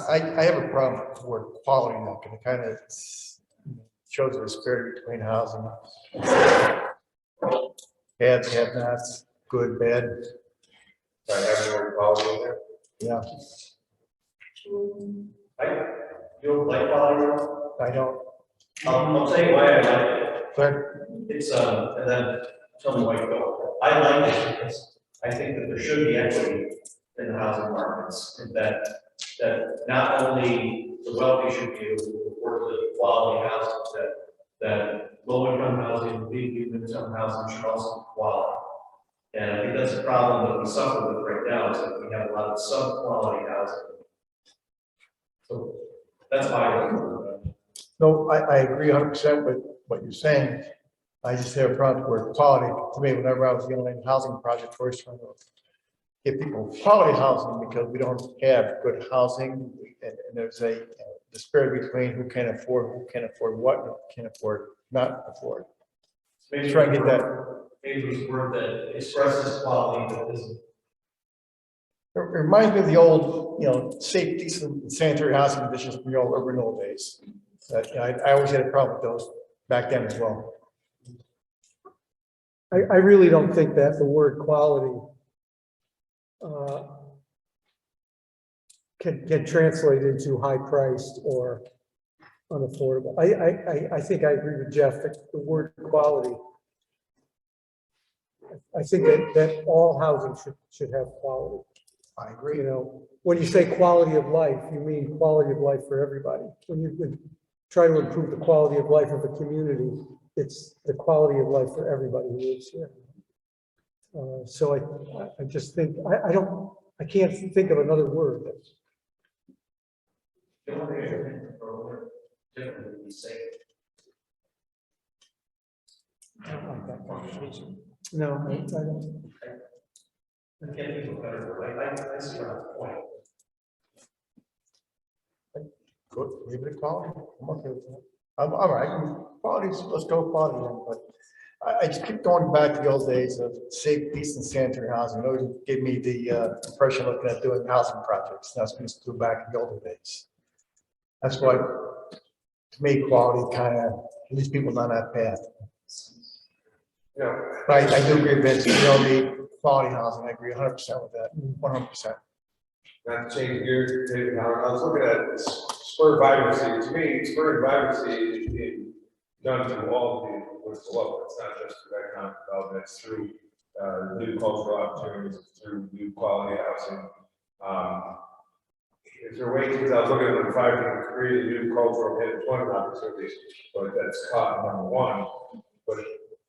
I have a problem with the word quality now, because it kind of shows a disparity between housing. Haves, have nots, good, bad, By having more quality in there. yeah, You don't like quality? I don't, I'll tell you why I like it. clear, It's, and then tell me why you don't. I like it because I think that there should be equity in the housing markets, and that not only the wealthy should be able to afford the quality houses, that low-income housing, medium-income housing should also be quality. And I think that's a problem that we suffer with right now, is that we have a lot of sub-quality housing. So that's why I like it. no, I agree 100% with what you're saying. I just have a problem with the word quality. To me, whenever I was dealing in housing projects, we're always trying to give people quality housing, because we don't have good housing, and there's a disparity between who can afford what, and who can afford not afford. Maybe Try and get that. Maybe it's a word that expresses quality that isn't. It reminds me of the old, safe, decent, and sanitary housing conditions from the old urban old days. I always had a problem with those back then as well. I really don't think that the word quality can translate into high priced or unaffordable. I think I agree with Jeff that the word quality, I think that all housing should have quality. I agree. When you say quality of life, you mean quality of life for everybody. When you try to improve the quality of life of the community, it's the quality of life for everybody who lives here. So I just think, I can't think of another word that's. I don't like that conversation. No, I don't. I can't think of a better word. I see your point. Good, leave it at quality. I'm okay with that. I'm all right. Quality, let's go with quality then, but I just keep going back to the old days of safe, decent, sanitary housing. It always gave me the impression looking at doing housing projects. That's going to go back to the older days. That's why, to me, quality kind of leads people down that path. Yeah. But I do agree, Vince, we don't need quality housing. I agree 100% with that, 100%. Not to change gears, David, I was looking at this spur vibrancy. To me, spur vibrancy is done through all of the, what's the level. It's not just through economic development, it's through new cultural opportunities, it's through new quality housing. Is there a way, because I was looking at the 5 to create a new cultural and employment opportunities, but that's caught number 1. But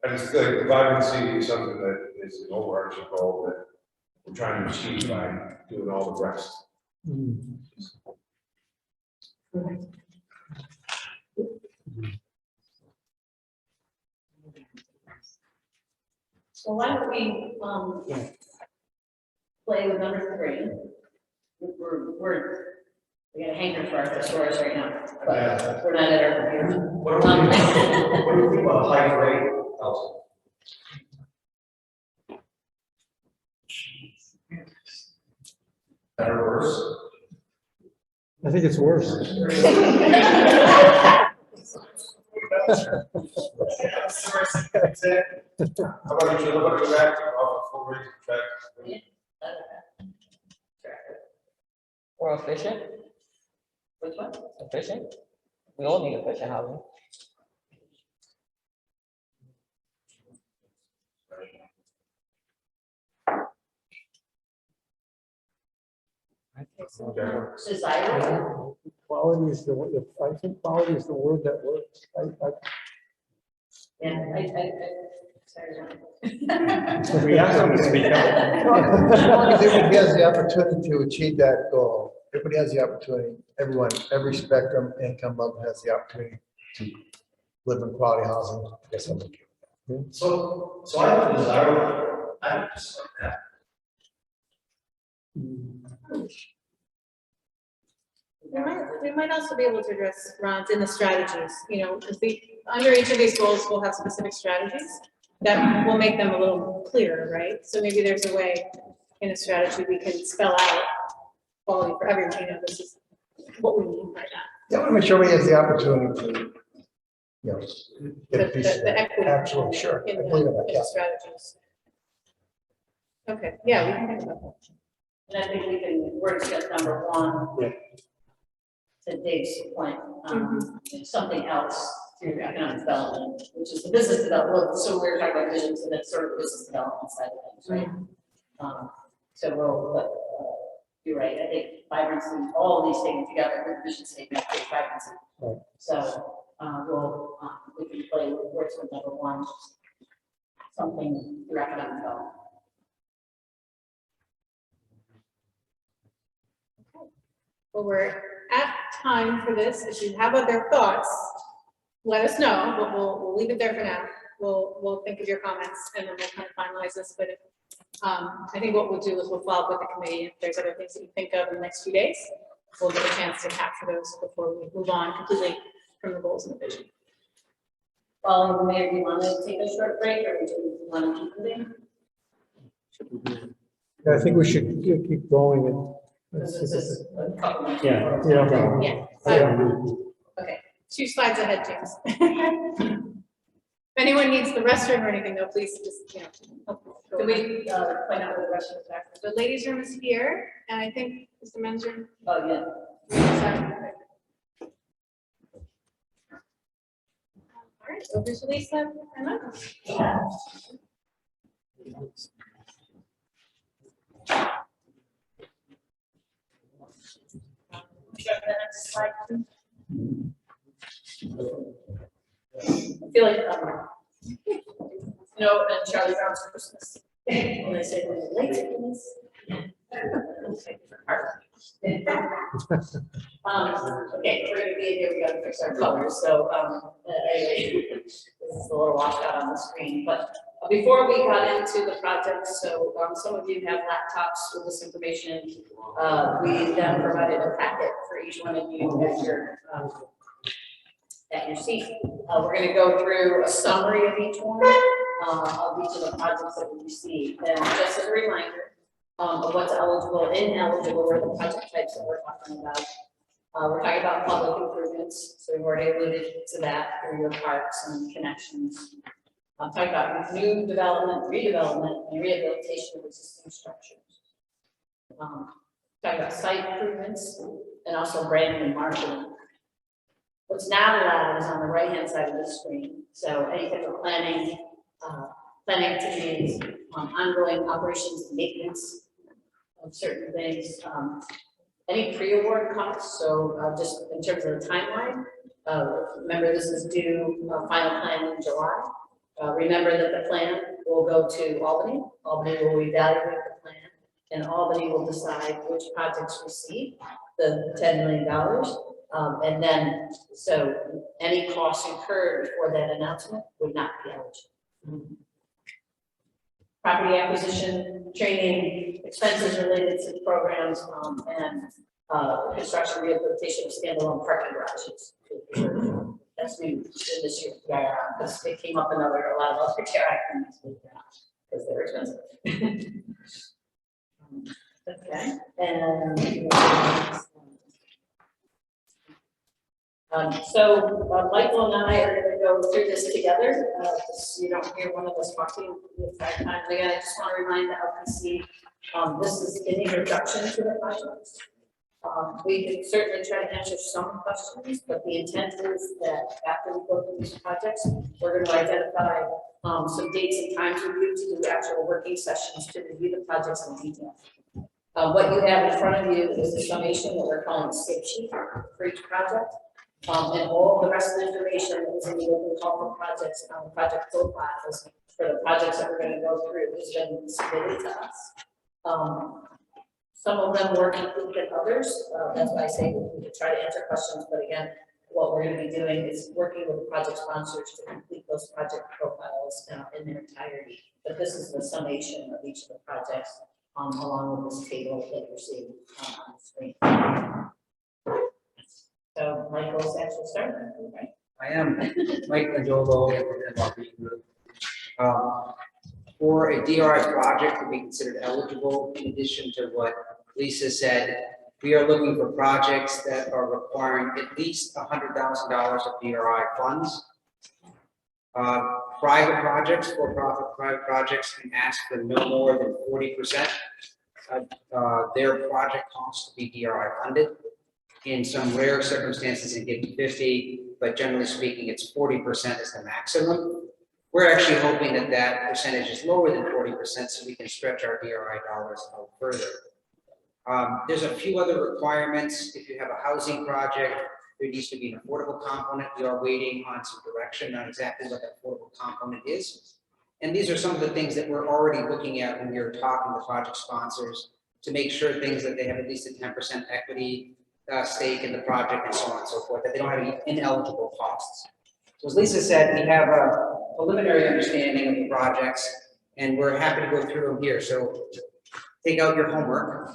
I just feel like the vibrancy is something that is an overarching goal that we're trying to achieve by doing all the rest. So why don't we, play with number 3? We got a hanger for our thesaurus right now, but we're not at our computer. What do you think about height rate? Better or worse? I think it's worse. How about you look at the track, full range of track? Or efficient, Which one? efficient. We all need efficient housing. Desirable? Quality is the word, I think quality is the word that works. Yeah, sorry. We asked them to speak up. Everybody has the opportunity to achieve that goal. Everybody has the opportunity, everyone, every spectrum, income level has the opportunity to live in quality housing. I guess I'm okay. So I have a desirable, I have just like that. We might also be able to address, Ron's, in the strategies, you know, because under each of these goals, we'll have specific strategies that will make them a little clearer, right? So maybe there's a way in a strategy we can spell out quality for everyone, you know, this is what we need right now. Yeah, I want to make sure everybody has the opportunity to, you know, get a piece of The that. equity. Absolutely, sure. I In believe in that, the yeah. strategies. Okay, yeah, we can think about that. And I think we can wordsmith number 1. To Dave's point, something else through economic development, which is the business development. So we're talking about vision, so that's sort of the business development side of things, right? So you're right. I think vibrancy, all these things together with the vision statement, create vibrancy. Right. So we can play with wordsmith number 1, something through economic development. Well, we're at time for this. If you have other thoughts, let us know, but we'll leave it there for now. We'll think of your comments and then we'll kind of finalize this, but I think what we'll do is we'll follow up with the committee. If there's other things that you think of in the next few days, we'll get a chance to capture those before we move on completely from the goals and the vision. Following the mayor, do you want to take a short break or do you want to keep moving? I think we should keep going and. This is a couple minutes. Yeah. Okay, 2 slides ahead, James. If anyone needs the restroom or anything, though, please just, you know. Can we point out where the rest of the back? The ladies' room is here, and I think is the men's room. Oh, yeah. All right, over to Lisa, Emma. I feel like, and Charlie Brown's Christmas. When they say, when late Christmas. Okay, we're gonna be in here, we gotta fix our colors, so, anyway, this is a little washed out on the screen, but before we got into the project, so, some of you have laptops with this information. We then provided a packet for each one of you at your seat. We're gonna go through a summary of each one, of each of the projects that we received, and just as a reminder, of what's eligible and ineligible for the project types that we're talking about. We're talking about public improvements, so we've already alluded to that through your parks and connections. I'm talking about new development, redevelopment, and rehabilitation of existing structures. Talking about site improvements and also branding and marketing. What's not allowed is on the right-hand side of the screen. So any type of planning activities, ongoing operations and maintenance of certain things, Any pre-award costs, so just in terms of the timeline, remember this is due final plan in July. Remember that the plan will go to Albany. Albany will evaluate the plan, and Albany will decide which projects receive the $10 million. And then, so any costs incurred before that announcement would not be eligible. Property acquisition, training, expenses related to programs, and construction rehabilitation of standalone parking garages. That's new in this year's DRI, because it came up in a lot of other DRI because they're expensive. Okay, and Michael and I are going to go through this together, so you don't hear one of us talking the entire time. And again, I just want to remind the LPC, this is an introduction to the project. We can certainly try to answer some questions, but the intent is that after we go through these projects, we're going to identify some dates and times with you to do actual working sessions to review the projects in detail. What you have in front of you is a summation that we're calling a state sheet for each project. And all the rest of the information is in the open call for projects on project profiles for the projects that we're going to go through has been submitted to us. Some of them more complete than others. That's why I say we could try to answer questions, but again, what we're going to be doing is working with the project sponsors to complete those project profiles in their entirety. But this is the summation of each of the projects along with this table that you're seeing on the screen. So Michael's actually starting, right? I am Mike Manjolo from MRB Group. For a DRI project to be considered eligible, in addition to what Lisa said, we are looking for projects that are requiring at least $100,000 of DRI funds. Private projects, for-profit private projects, can ask for no more than 40% of their project costs to be DRI funded. In some rare circumstances, it can get to 50, but generally speaking, it's 40% is the maximum. We're actually hoping that that percentage is lower than 40%, so we can stretch our DRI dollars out further. There's a few other requirements. If you have a housing project, there needs to be an affordable component. We are waiting on some direction on exactly what that affordable component is. And these are some of the things that we're already looking at when we're talking to project sponsors to make sure things that they have at least a 10% equity stake in the project and so on and so forth, that they don't have any ineligible costs. So as Lisa said, we have a preliminary understanding of the projects, and we're happy to go through them here. So take out your homework,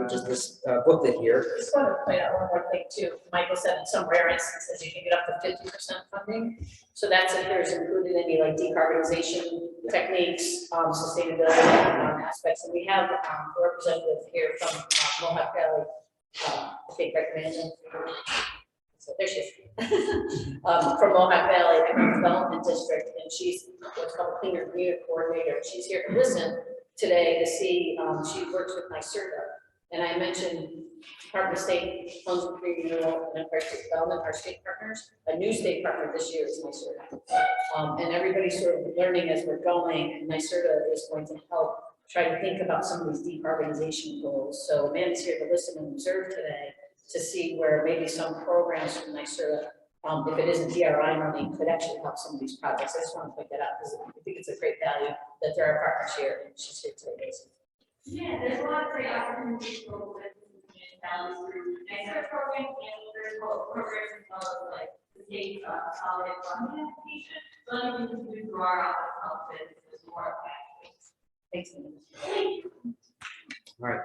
which is this booklet here. Just want to point out one more thing too. Michael said in some rare instances you can get up to 50% funding. So that's if there's included any like decarbonization techniques, sustainability aspects. And we have a representative here from Mohawk Valley. I think recommended. So there she is. From Mohawk Valley Economic Development District, and she's what's called a cleaner community coordinator. She's here to listen today to see. She works with NYSERDA, and I mentioned Department of State Funds and Renewal and Infrastructure Development, our state partners. A new state partner this year is NYSERDA, and everybody's sort of learning as we're going. And NYSERDA is going to help try to think about some of these decarbonization goals. So Amanda's here to listen and observe today to see where maybe some programs from NYSERDA, if it isn't DRI money, could actually help some of these projects. I just want to point that out because I think it's a great value that there are partners here, and she's here today. Yeah, there's a lot of great opportunities for municipalities through NYSERDA programs and other programs as well as like the state solid funding application. So I think we can do our office help is more effective. Thanks. All right,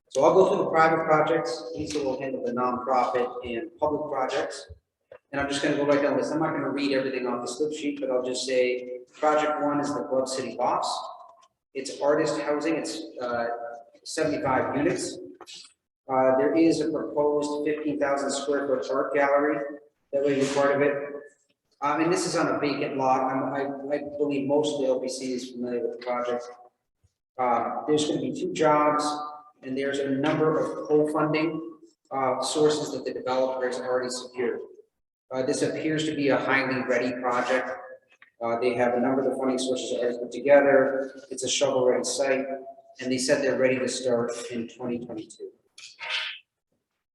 so I'll go through the private projects. Lisa will handle the nonprofit and public projects. And I'm just going to go right down this. I'm not going to read everything off the slip sheet, but I'll just say project one is the Glove City Lofts. It's artist housing. It's 75 units. There is a proposed 15,000 square foot art gallery that will be part of it. And this is on a vacant lot. I believe most of the LPC is familiar with the project. There's going to be 2 jobs, and there's a number of co-funding sources that the developer has already secured. This appears to be a highly ready project. They have a number of the funding sources already put together. It's a shovel-ready site, and they said they're ready to start in 2022.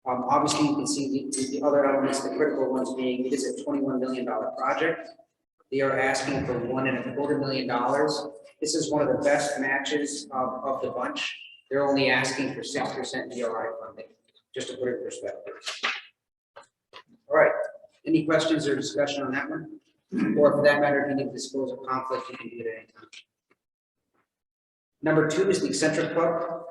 Obviously, you can see the other elements, the critical ones being, it is a $21 million project. They are asking for $1.25 million. This is one of the best matches of the bunch. They're only asking for 6% DRI funding, just to put it in perspective. All right, any questions or discussion on that one? Or for that matter, if you need to disclose a conflict, you can do it at any time. Number 2 is the eccentric club.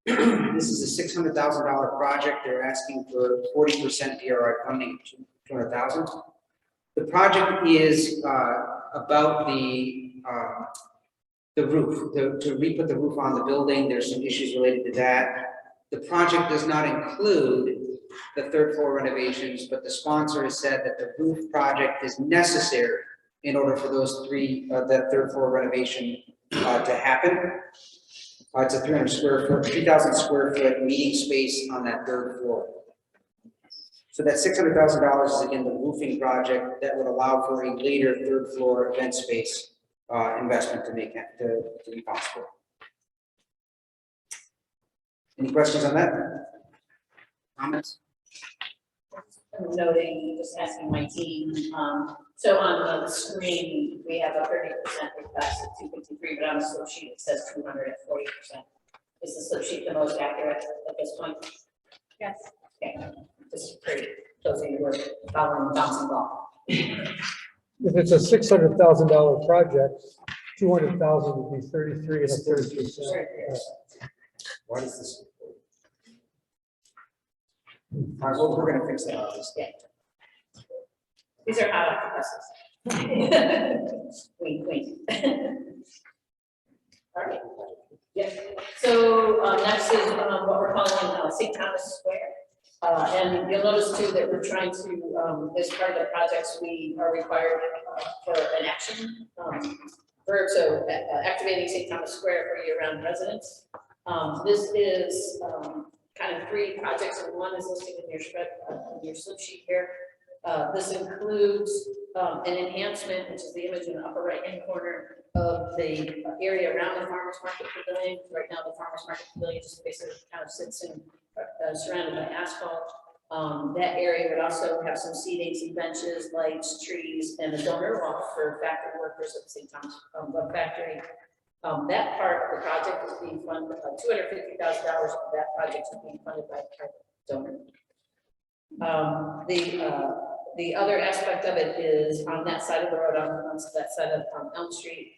This is a $600,000 project. They're asking for 40% DRI funding, $200,000. The project is about the roof, to re-put the roof on the building. There's some issues related to that. The project does not include the 3rd floor renovations, but the sponsor has said that the roof project is necessary in order for those that 3rd floor renovation to happen. It's a 3,000 square foot meeting space on that 3rd floor. So that $600,000 is again the roofing project that would allow for a later 3rd floor event space investment to be possible. Any questions on that? Comments? I'm noting, just asking my team, so on the screen, we have a 30% request at 253, but on the slip sheet, it says 240%. Is the slip sheet the most accurate at this point? Yes. Okay, this is pretty, so you were following the bouncing ball. If it's a $600,000 project, 200,000 would be 33 and a 30%. What is this? All right, well, we're going to fix that. Yeah. These are hot off the presses. Wink, wink. All right. Yes. So next is what we're calling St. Thomas Square. And you'll notice too that we're trying to, as part of the projects, we are required for an action. Activating St. Thomas Square for year-round residents. This is kind of 3 projects, and one is listed in your spread, in your slip sheet here. This includes an enhancement, which is the image in the upper right-hand corner of the area around the Farmers Market Pavilion. Right now, the Farmers Market Pavilion just basically kind of sits in, surrounded by asphalt. That area would also have some seating, some benches, lights, trees, and a donor walk for factory workers at the St. Thomas Web Factory. That part of the project is being funded, $250,000 of that project is being funded by a private donor. The other aspect of it is on that side of the road, on that side of Elm Street,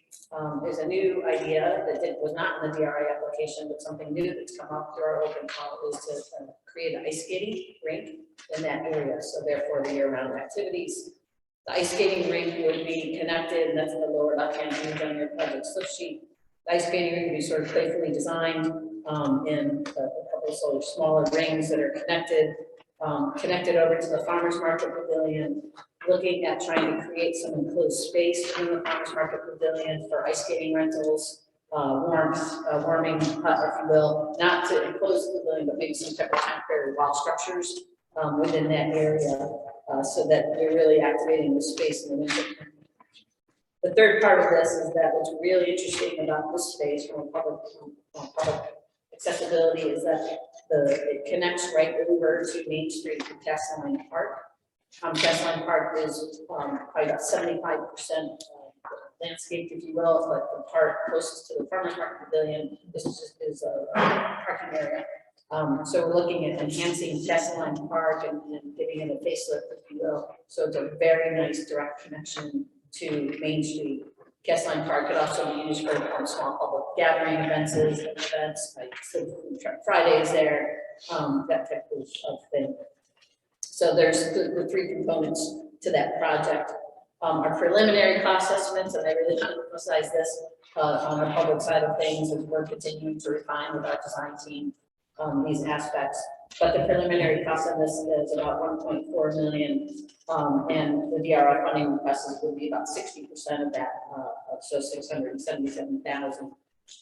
is a new idea that was not in the DRI application, but something new that's come up through our open call is to create an ice skating rink in that area. So therefore, the year-round activities. The ice skating rink would be connected, and that's in the lower left-hand image on your project slip sheet. The ice skating rink would be sort of playfully designed in a couple of smaller rings that are connected over to the Farmers Market Pavilion, looking at trying to create some enclosed space in the Farmers Market Pavilion for ice skating rentals, warming hut, if you will, not to enclose the pavilion, but maybe some type of temporary wall structures within that area, so that we're really activating the space in the winter. The third part of this is that what's really interesting about this space from a public accessibility is that it connects right over to Main Street to Castleline Park. Castleline Park is probably about 75% landscaped, if you will, but the part closest to the Farmers Market Pavilion is a parking area. So we're looking at enhancing Castleline Park and giving it a facelift, if you will. So it's a very nice direct connection to Main Street. Castleline Park could also be used for small public gathering events, like Fridays there, that type of thing. So there's the 3 components to that project. Our preliminary cost estimates, and I really want to emphasize this on our public side of things, as we're continuing to refine with our design team these aspects. But the preliminary cost on this is about 1.4 million, and the DRI funding requests would be about 60% of that, so 677,000.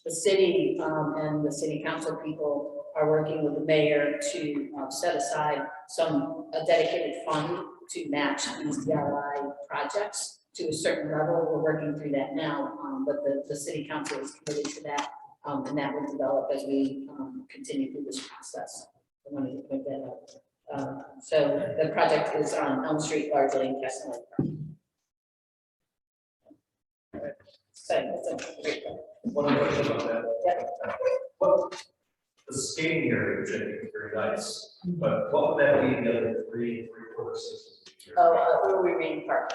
The city and the city council people are working with the mayor to set aside a dedicated fund to match these DRI projects to a certain level. We're working through that now, but the city council is committed to that, and that will develop as we continue through this process. I wanted to point that out. So the project is on Elm Street, largely in Castle Lake. So, that's a great one. One more thing about that. Yeah. What, the skating area, which I think is very nice, but what would that be the other 3.75 systems? Oh, we remain park.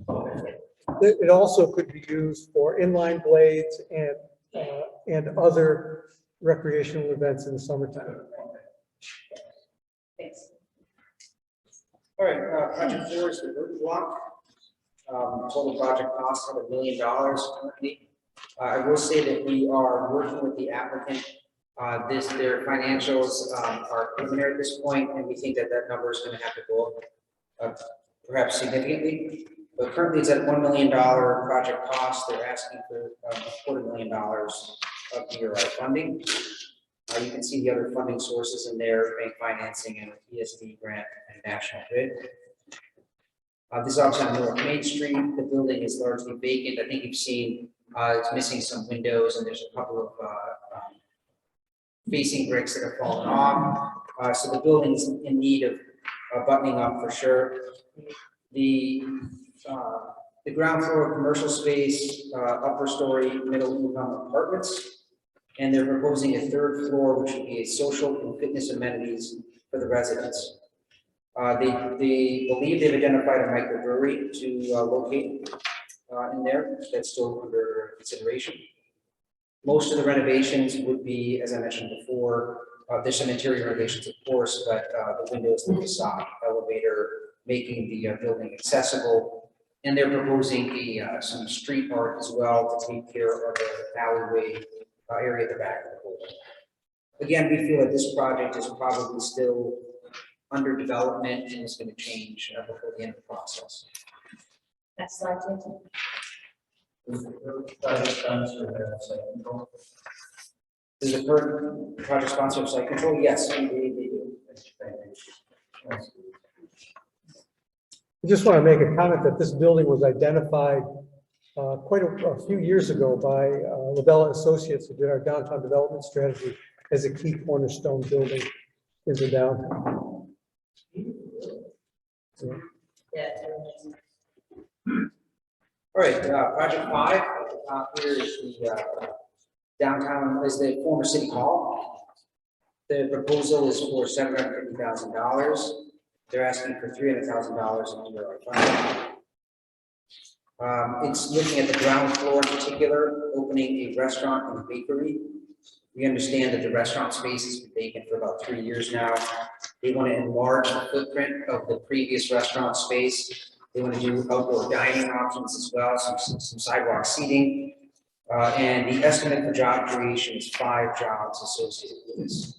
Okay. It also could be used for inline blades and other recreational events in the summertime. Thanks. All right, project 4 is the root block. Total project cost of $1 million currently. I will say that we are working with the applicant. Their financials are preliminary at this point, and we think that that number is going to have to go up perhaps significantly. But currently it's at $1 million project cost. They're asking for $250,000 of DRI funding. You can see the other funding sources in there: bank financing and ESD grant and National Grid. This is obviously on North Main Street. The building is largely vacant. I think you've seen it's missing some windows, and there's a couple of facing bricks that have fallen off. So the building is in need of buttoning up for sure. The ground floor commercial space, upper story, middle income apartments, and they're proposing a 3rd floor, which would be a social and fitness amenities for the residents. They believe they've identified a microbrewery to locate in there. That's still under consideration. Most of the renovations would be, as I mentioned before, there's some interior renovations, of course, but the windows, the facade, elevator, making the building accessible. And they're proposing some street art as well to take care of the alleyway area at the back of the building. Again, we feel that this project is probably still under development and is going to change before the end of the process. Next slide, please. Is the current project sponsor of site control? Yes, they do. I just want to make a comment that this building was identified quite a few years ago by Labella Associates, who did our downtown development strategy, as a key cornerstone building in the downtown. Yeah. All right, project 5, here is the downtown, is the former city hall. The proposal is for $750,000. They're asking for $300,000 in DRI funding. It's looking at the ground floor in particular, opening a restaurant and bakery. We understand that the restaurant space has been vacant for about 3 years now. They want to enlarge the footprint of the previous restaurant space. They want to do outdoor dining options as well, some sidewalk seating. And the estimate for job creation is 5 jobs associated with this.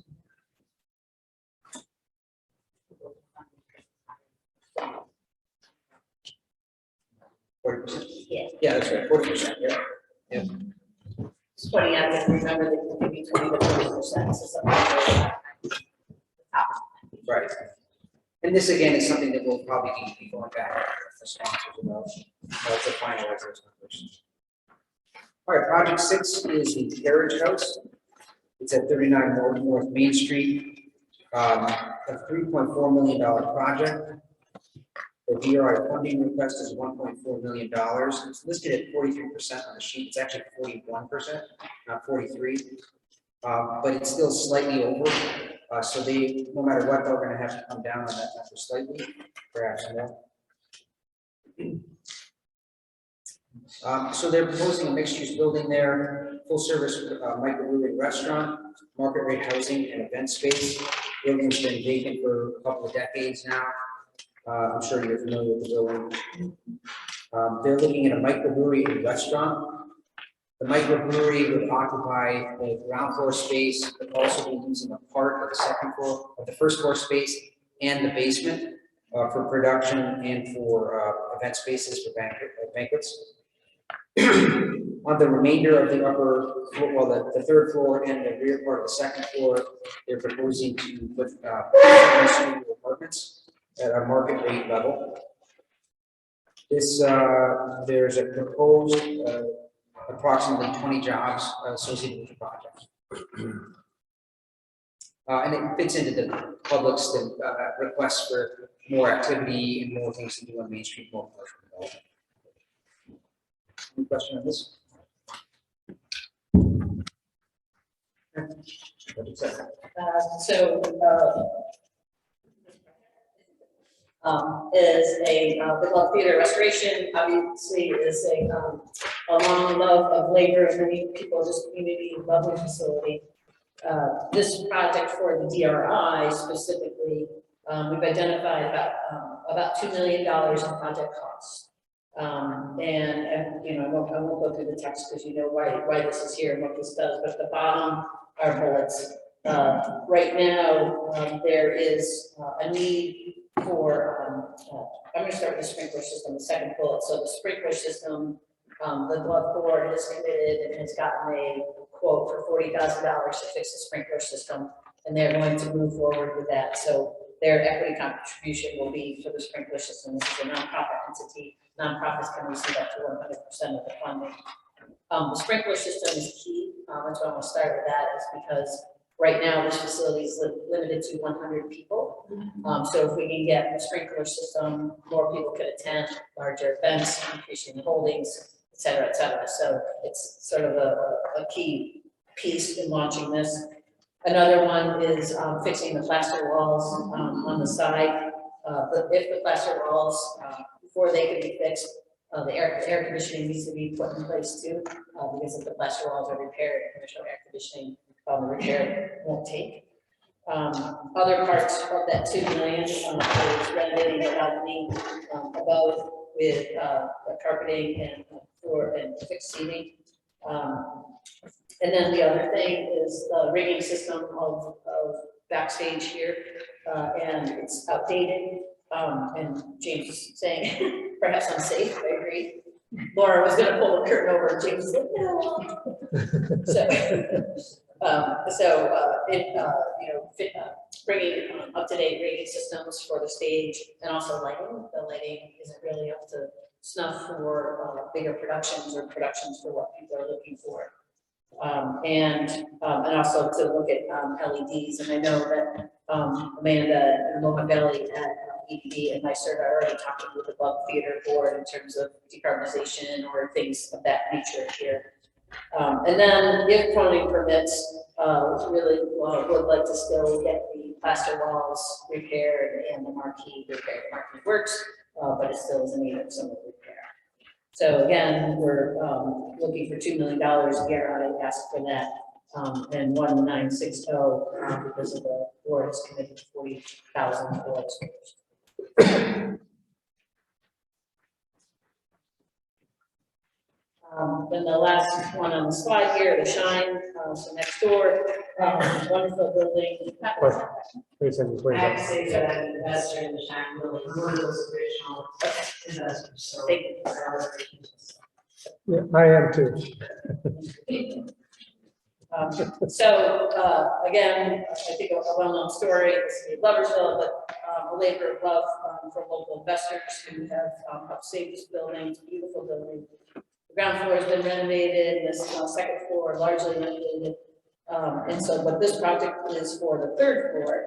Yeah, that's right, 40%, yeah. Just pointing out that remember that maybe 20 to 30%, so something like that. Right. And this again is something that we'll probably need to be going back for sponsors about to finalize those numbers. All right, project 6 is the Carriage House. It's at 39 North Main Street. A $3.4 million project. The DRI funding request is $1.4 million. It's listed at 43% on the sheet. It's actually 41%, not 43. But it's still slightly over. So they, no matter what, they're going to have to come down on that number slightly, perhaps more. So they're proposing a mixed-use building there, full-service microbrewery restaurant, market rate housing and event space. The building's been vacant for a couple of decades now. I'm sure you're familiar with the building. They're looking at a microbrewery and restaurant. The microbrewery would occupy the ground floor space, but also be using a part of the second floor, of the first floor space and the basement for production and for event spaces for banquets. On the remainder of the upper floor, well, the 3rd floor and the rear part of the 2nd floor, they're proposing to put studio apartments at a market rate level. This, there's a proposed approximately 20 jobs associated with the project. And it fits into the public's request for more activity and more things to do on Main Street, more commercial development. Any question on this? The Glove Theater restoration, obviously, is a long love of labor, and many people in this community love the facility. This project for the DRI specifically, we've identified about $2 million in project costs. And you know, I won't go through the text because you know why this is here and what this does, but at the bottom are bullets. Right now, there is a need for, I'm going to start with the sprinkler system, the second bullet. So the sprinkler system, the Glove Board has committed and has gotten a quote for $40,000 to fix the sprinkler system, and they're going to move forward with that. So their equity contribution will be for the sprinkler system. This is a nonprofit entity. Nonprofits can receive up to 100% of the funding. The sprinkler system is key. That's why I want to start with that, is because right now this facility is limited to 100 people. So if we can get the sprinkler system, more people could attend, larger events, increasing the holdings, et cetera, et cetera. So it's sort of a key piece in launching this. Another one is fixing the plaster walls on the side. If the plaster walls, before they can be fixed, the air conditioning needs to be put in place too, because if the plaster walls are repaired, commercial air conditioning, the repair won't take. Other parts of that $2 million is renovating the balcony above with carpeting and floor and fixed seating. And then the other thing is the rigging system of backstage here, and it's outdated. And James is saying perhaps unsafe. I agree. Laura was going to pull the curtain over, and James was like, no. Bringing up-to-date rigging systems for the stage, and also lighting. The lighting isn't really up to snuff for bigger productions or productions for what people are looking for. And also to look at LEDs. And I know that Amanda and Mohawk Valley at EDD and NYSERDA are already talking with the Glove Theater Board in terms of decarbonization or things of that nature here. And then if funding permits, really would like to still get the plaster walls repaired and the marquee repaired. The marquee works, but it still is in need of some repair. So again, we're looking for $2 million. DRI asked for that, and 1960 because of the board has committed to 40,000 for it. Then the last one on the slide here, the Shine, so next door, wonderful building. I have to say that I'm an investor in the Shine building, one of those original investors, so. Thank you. Yeah, I am too. Again, I think a well-known story is in Gloversville, but a labor of love for local investors who have helped save this building. It's a beautiful building. The ground floor has been renovated, this second floor largely renovated. And so what this project is for the third floor.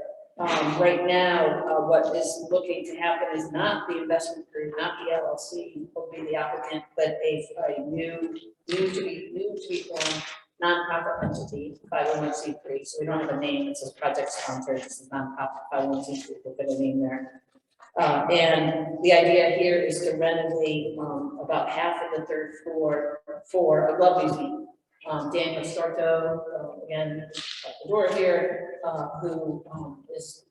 Right now, what is looking to happen is not the investment group, not the LLC will be the applicant, but a new to be formed nonprofit entity, 501c3. So we don't have a name. It says project sponsor. This is nonprofit 501c3. We'll put a name there. And the idea here is to renovate about half of the third floor for a Glove museum. Daniel Storto, again, at the door here, who is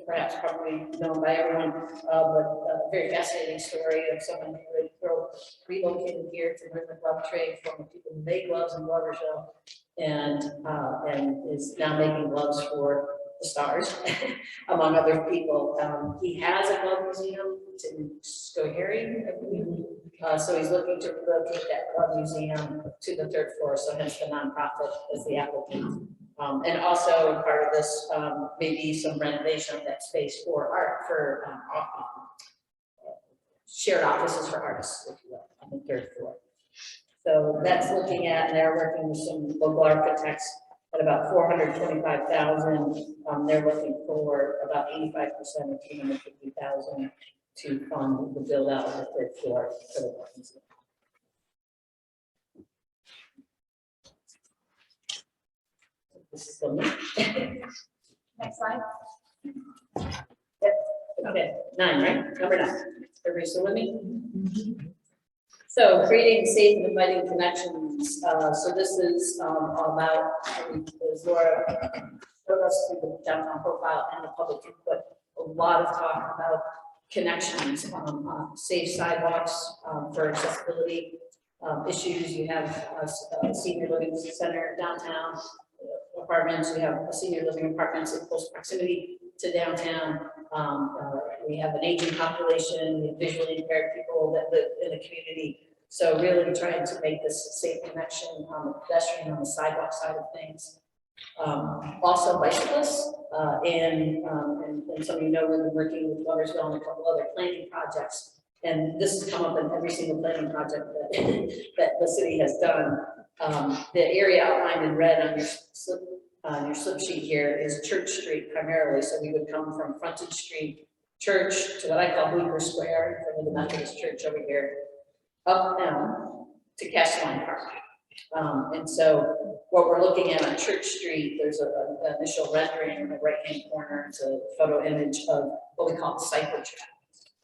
perhaps probably known by everyone, but a very fascinating story of someone who relocated here to learn the glove trade from the people who make gloves in Gloversville, and is now making gloves for the stars, among other people. He has a glove museum in Schoharie, I believe. So he's looking to relocate that glove museum to the third floor, so hence the nonprofit as the applicant. And also part of this maybe some renovation of that space for art, for shared offices for artists, if you will, on the third floor. So that's looking at, and they're working with some local architects at about 425,000. They're looking for about 85% of 250,000 to fund the build out of the third floor for the buildings. This is the Next slide. okay, 9, right? Number 9. Everybody still with me? So creating safe and inviting connections. So this is all about, as Laura showed us through the downtown profile and the public input, a lot of talk about connections, safe sidewalks for accessibility issues. You have a senior living center downtown, apartments. We have senior living apartments in close proximity to downtown. We have an aging population, visually impaired people that live in the community. So really trying to make this a safe connection on the pedestrian, on the sidewalk side of things. Also bicyclists, and some of you know we've been working with Gloversville on a couple other planning projects. And this has come up in every single planning project that, that the city has done. The area outlined in red on your slip sheet here is Church Street primarily. So we would come from Frontage Street, Church, to what I call Bleecker Square, from the Methodist Church over here, up now to Castelline Park. And so what we're looking at on Church Street, there's an initial rendering in the right-hand corner. It's a photo image of what we call cycle track,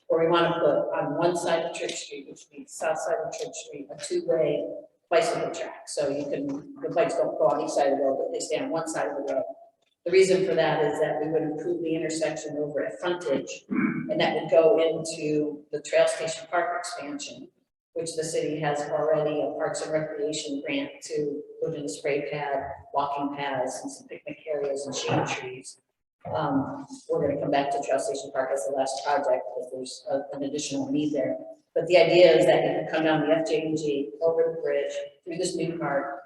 where we want to put on one side of Church Street, which would be the south side of Church Street, a two-way bicycle track. So you can, the bikes don't go on each side of the road, but they stay on one side of the road. The reason for that is that we would improve the intersection over at Frontage, and that would go into the Trail Station Park expansion, which the city has already a Parks and Recreation grant to put in a spray pad, walking paths, and some picnic areas and shade trees. We're going to come back to Trail Station Park as the last project because there's an additional need there. But the idea is that you can come down the FJ&G over the bridge through this new park,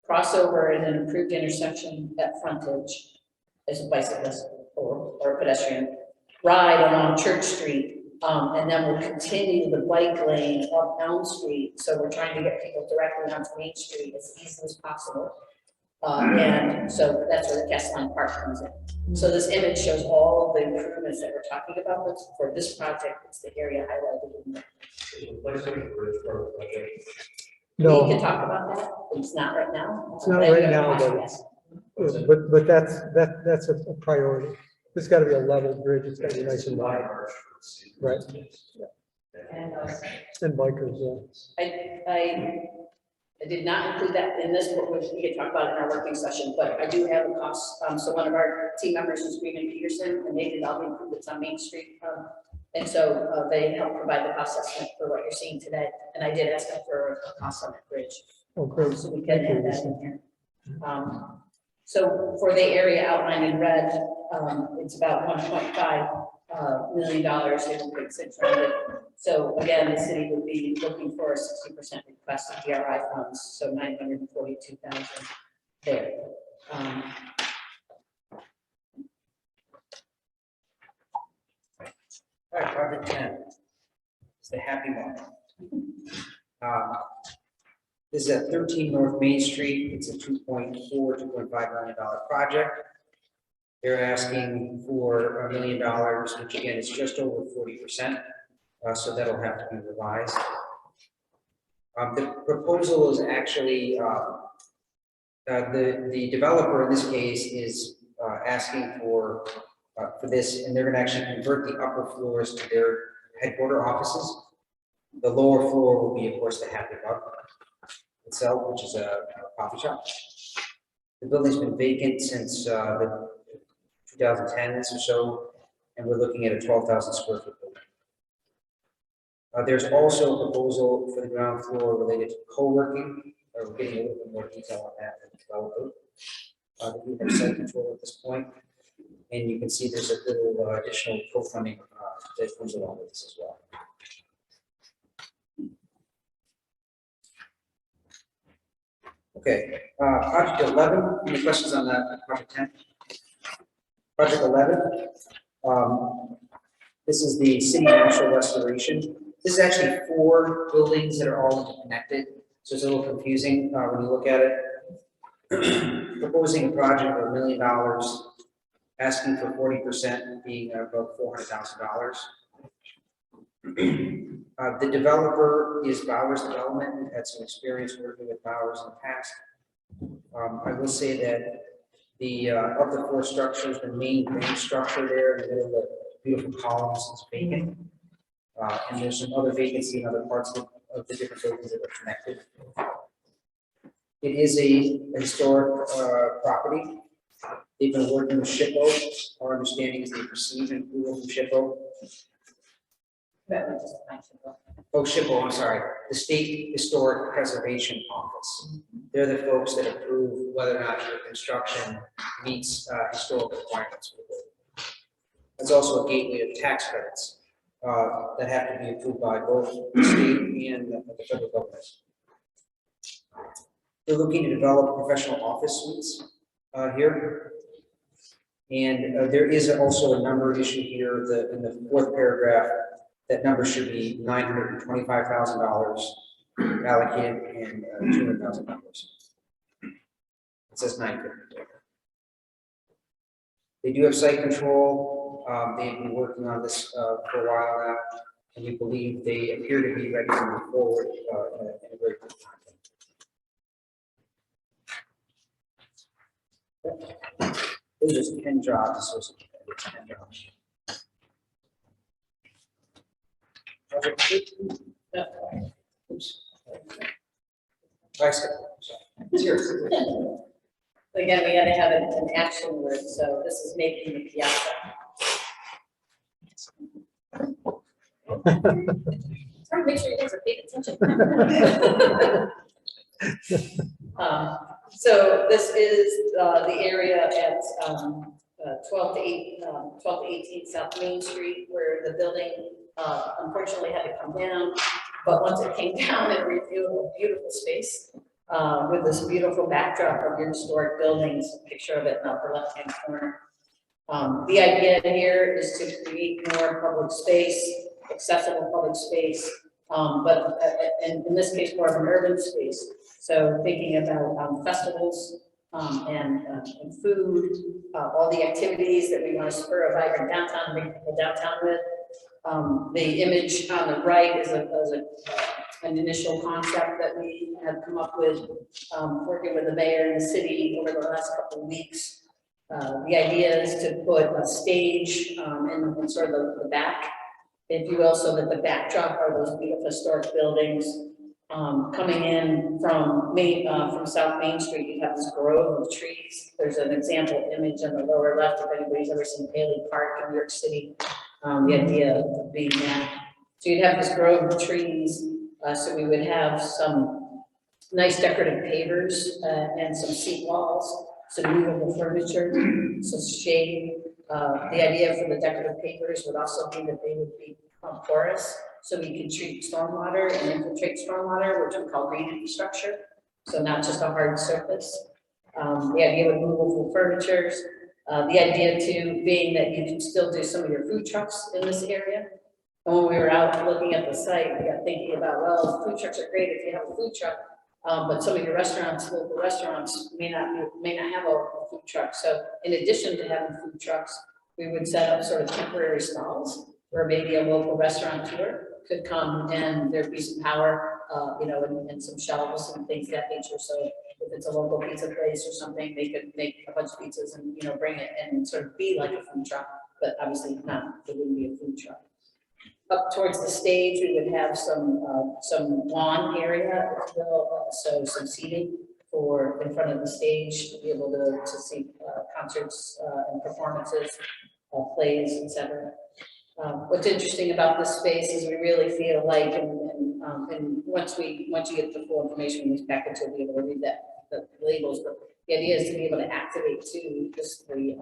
cross over in an improved intersection at Frontage as a bicyclist or a pedestrian, ride along Church Street, and then we'll continue the bike lane up Elm Street. So we're trying to get people directly onto Main Street as easily as possible. And so that's where the Castelline Park comes in. So this image shows all of the improvements that we're talking about. But for this project, it's the area highlighted in there. No. We can talk about that, but it's not right now. It's not right now, but that's a priority. There's got to be a level bridge. It's got to be nice and wide. Right. And bikers, yeah. I did not include that in this, but we can talk about it in our working session, but I do have a cost. So one of our team members is Green Peterson, and they did all the improvements on Main Street. And so they helped provide the cost estimate for what you're seeing today. And I did ask them for a cost on that bridge. Oh, great. So we can add that in here. So for the area outlined in red, it's about $1.5 million. They will take 6 rounded. So again, the city would be looking for a 60% request of DRI funds, so 942,000 there. All right, project 10. It's the happy one. This is at 13 North Main Street. It's a $2.5 million project. They're asking for $1 million, which again is just over 40%. So that'll have to be revised. The proposal is actually the developer in this case is asking for this, and they're going to actually convert the upper floors to their headquarter offices. The lower floor will be, of course, the Happy Buck itself, which is a coffee shop. The building's been vacant since the 2010s or so, and we're looking at a 12,000 square foot building. There's also a proposal for the ground floor related to co-working. We're getting a little bit more detail on that from the developer. We have site control at this point, and you can see there's a little additional co-funding that comes along with this as well. Okay, project 11. Any questions on that? Project 10. Project 11. This is the city natural restoration. This is actually 4 buildings that are all interconnected, so it's a little confusing when you look at it. proposing a project of $1 million, asking for 40%, being about $400,000. The developer is Bowers Development. We've had some experience working with Bowers in the past. I will say that the of the 4 structures, the main structure there in the middle of the beautiful columns is vacant. And there's some other vacancy in other parts of the different buildings that are connected. It is a historic property. They've been working with SHPO. Our understanding is they received an approval from SHPO. Oh, SHPO, I'm sorry, the State Historic Preservation Office. They're the folks that approve whether or not your construction meets historical requirements for the building. There's also a gateway of tax credits that have to be approved by both the state and the federal government. They're looking to develop professional office suites here. And there is also a number issue here in the 4th paragraph. That number should be $925,000 allocated and $200,000. It says $950,000. They do have site control. They've been working on this for a while now, and we believe they appear to be ready to move forward in a very good time. Those are 10 jobs associated with 10 jobs. Oops. It's yours. Again, we gotta have an action word, so this is making the piazza. Try to make sure you guys are paying attention. So this is the area at 12 to 18 South Main Street, where the building unfortunately had to come down, but once it came down, it revealed a beautiful space with this beautiful backdrop of your historic buildings, picture of it in the upper left-hand corner. The idea here is to create more public space, accessible public space, but in this case, more of an urban space. So thinking about festivals and food, all the activities that we want to spur a vibrant downtown, bring people downtown with. The image on the right is an initial concept that we have come up with, working with the mayor and the city over the last couple of weeks. The idea is to put a stage in sort of the back, if you will, so that the backdrop are those beautiful historic buildings. Coming in from South Main Street, you have this grove of trees. There's an example image on the lower left if anybody's ever seen Paley Park in New York City. The idea of being that. So you'd have this grove of trees. So we would have some nice decorative pavers and some seat walls, some movable furniture, some shade. The idea for the decorative pavers would also be that they would be porous, so we can treat stormwater and infiltrate stormwater, which we call green infrastructure. So not just a hard surface. The idea with movable furniture. The idea too being that you can still do some of your food trucks in this area. And when we were out looking at the site, we got thinking about, well, food trucks are great if you have a food truck, but some of your restaurants, local restaurants, may not have a food truck. So in addition to having food trucks, we would set up sort of temporary stalls where maybe a local restaurateur could come and there'd be some power, and some shelves and things of that nature. So if it's a local pizza place or something, they could make a bunch of pizzas and, bring it and sort of be like a food truck, but obviously not, it wouldn't be a food truck. Up towards the stage, we would have some lawn area, so some seating in front of the stage to be able to see concerts and performances, plays, etc. What's interesting about this space is we really feel like, and once you get the full information in this package, you'll be able to read the labels. But the idea is to be able to activate too just the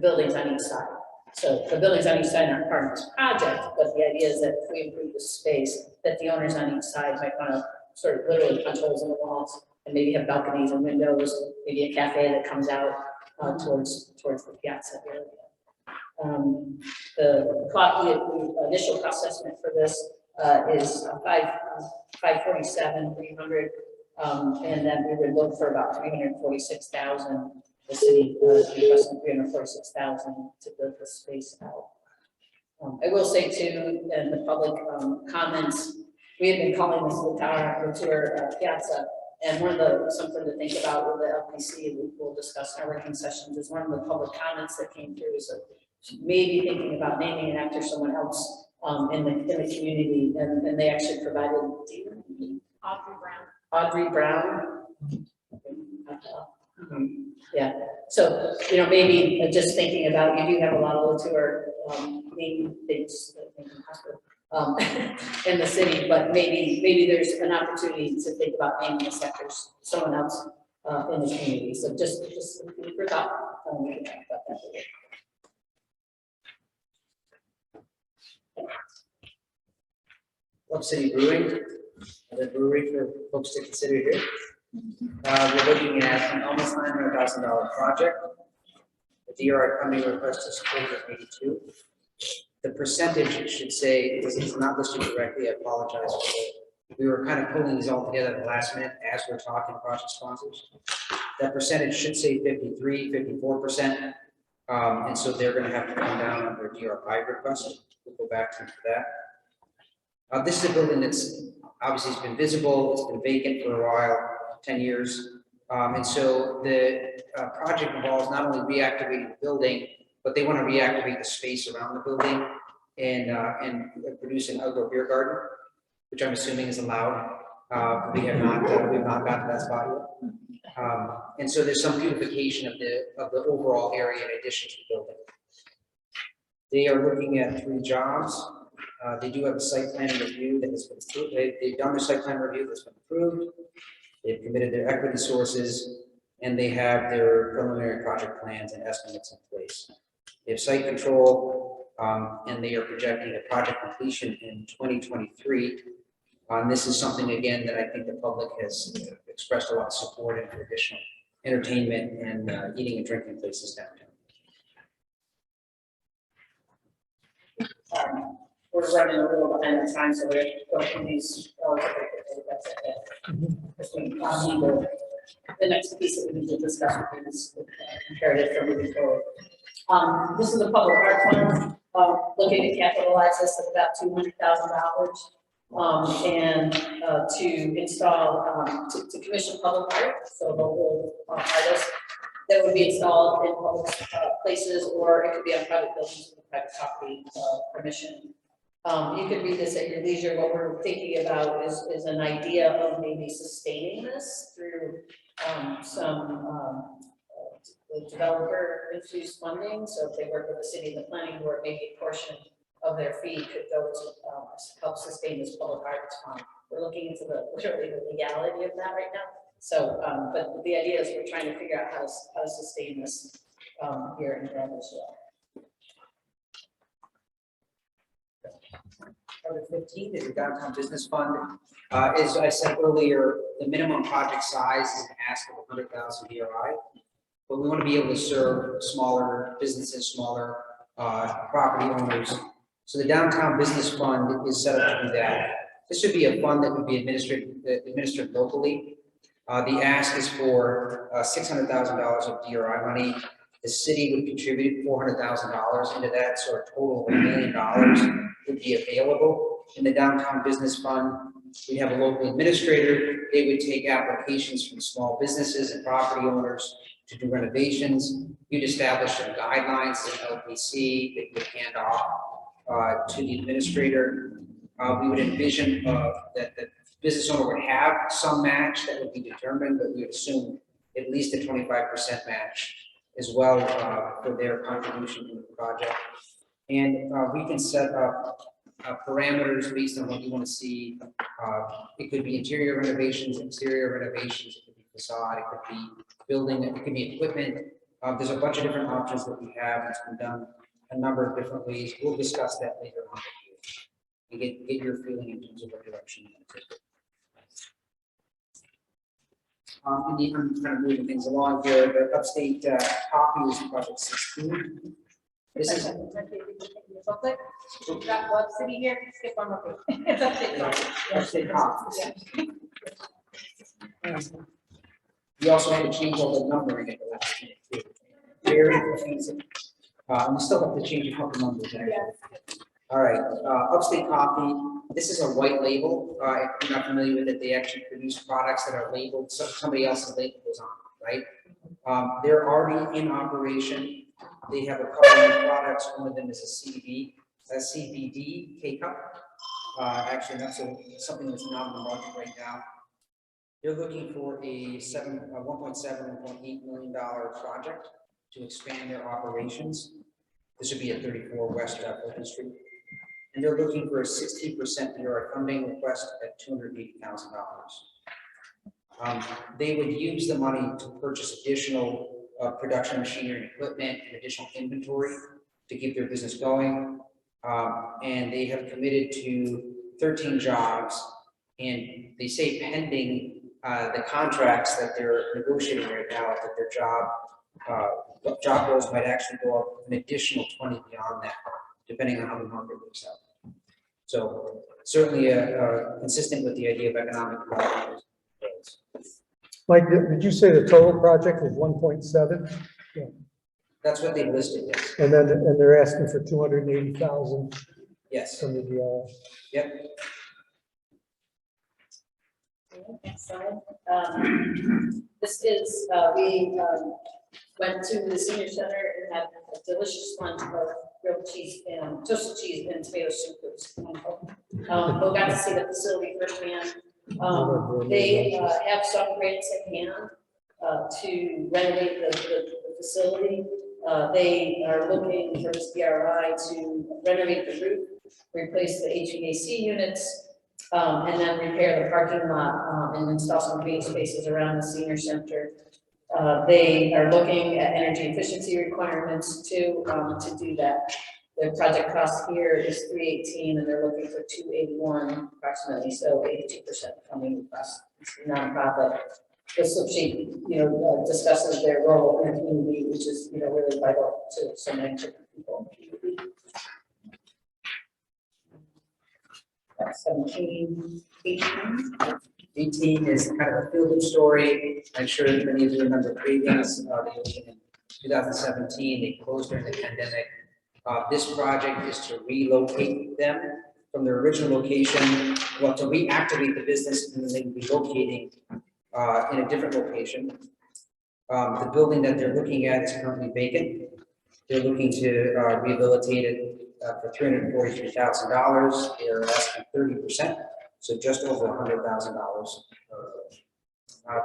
buildings on each side. So the buildings on each side aren't part of this project, but the idea is that if we improve the space, that the owners on each side might want to sort of literally punch holes in the walls and maybe have balconies and windows, maybe a cafe that comes out towards the piazza area. The initial cost estimate for this is $547,300. And then we would look for about 346,000, the city, requesting 346,000 to build the space out. I will say too, in the public comments, we have been calling this Latour Piazza, and something to think about with the LPC, we'll discuss in our working sessions, is one of the public comments that came through, so maybe thinking about naming it after someone else in the community, and they actually provided, Audrey Brown. Yeah, so, maybe just thinking about, you do have a lot of Latour name things in the city, but maybe there's an opportunity to think about naming this after someone else in the community. So just food for thought. Love City Brewing, the brewery for folks to consider here. We're looking at an almost $900,000 project. The DRI funding request is 482. The percentage should say, this is not listed directly, I apologize for it. We were kind of pulling these all together at the last minute as we're talking project sponsors. That percentage should say 53, 54%. And so they're going to have to come down on their DRI request. We'll go back to that. This is a building that's obviously it's been visible, it's been vacant for a while, 10 years. And so the project involves not only reactivating the building, but they want to reactivate the space around the building and produce an outdoor beer garden, which I'm assuming is allowed. We have not gotten to that spot yet. And so there's some beautification of the overall area in addition to the building. They are looking at 3 jobs. They do have a site plan review that has been approved. They've done their site plan review that's been approved. They've committed their equity sources, and they have their preliminary project plans and estimates in place. They have site control, and they are projecting a project completion in 2023. This is something, again, that I think the public has expressed a lot of support in for additional entertainment and eating and drinking places downtown. We're running a little behind on time, so we're going through these. The next piece that we need to discuss is imperative for moving forward. This is a public art fund, looking to capitalize this at about $200,000 and to install, to commission public art, so local artists that would be installed in public places, or it could be on private buildings with private property permission. You could read this at your leisure. What we're thinking about is an idea of maybe sustaining this through some developer infused funding. So if they work with the city and the planning board, maybe a portion of their fee could go to help sustain this public arts fund. We're looking into literally the legality of that right now. So, but the idea is we're trying to figure out how to sustain this here in Grand as well. Article 15 is the Downtown Business Fund. As I said earlier, the minimum project size is an ask of 100,000 DRI, but we want to be able to serve smaller businesses, smaller property owners. So the Downtown Business Fund is set up to do that. This would be a fund that would be administered locally. The ask is for $600,000 of DRI money. The city would contribute $400,000 into that, so a total of $1 million would be available in the Downtown Business Fund. We'd have a local administrator. They would take applications from small businesses and property owners to do renovations. You'd establish some guidelines as an LPC that you would hand off to the administrator. We would envision that the business owner would have some match that would be determined, but we would assume at least a 25% match as well for their contribution to the project. And we can set up parameters based on what you want to see. It could be interior renovations, exterior renovations, it could be facade, it could be building, it could be equipment. There's a bunch of different options that we have. It's been done a number of different ways. We'll discuss that later on and get your feeling in terms of what direction you want to take. I'm kind of moving things along here. The upstate copy is project 16. This is booklet. We've got Web City here. Skip one more page. It's updated. upstate copy. We also had to change all the numbering at the last minute too. Very confusing. And we still have to change a couple numbers actually. All right, Upstate Coffee, this is a white label. If you're not familiar with it, they actually produce products that are labeled, so somebody else's label goes on, right? They're already in operation. They have a couple of products. One of them is a CBD K-Cup. Actually, that's something that's not in the market right now. They're looking for a $1.7 million project to expand their operations. This would be at 34 West Fulton Street. And they're looking for a 16% DRI funding request at $280,000. They would use the money to purchase additional production machinery and equipment and additional inventory to keep their business going. And they have committed to 13 jobs, and they say pending the contracts that they're negotiating right now, that their job roles might actually go up an additional 20 beyond that, depending on how the market works out. So certainly consistent with the idea of economic development. Mike, did you say the total project was 1.7? Yeah. That's what they listed, yes. And they're asking for 280,000 Yes. from the DRI. Yep. Next slide. This is, we went to the senior center and had a delicious lunch of grilled cheese and toasted cheese and tomato soup. We got to see the facility firsthand. They have some grants at hand to renovate the facility. They are looking for this DRI to renovate the roof, replace the HVAC units, and then repair the parking lot and install some green spaces around the senior center. They are looking at energy efficiency requirements too, to do that. The project cost here is $318, and they're looking for $281 approximately, so 82% funding cost. It's a nonprofit. The slip sheet, discusses their role in the community, which is, really vital to so many different people. 17, 18 is kind of a feel-good story. I'm sure many of you remember Cravings. They opened in 2017. They closed during the pandemic. This project is to relocate them from their original location, well, to reactivate the business and then relocating in a different location. The building that they're looking at is currently vacant. They're looking to rehabilitate it for $343,000. They're asking 30%, so just over $100,000.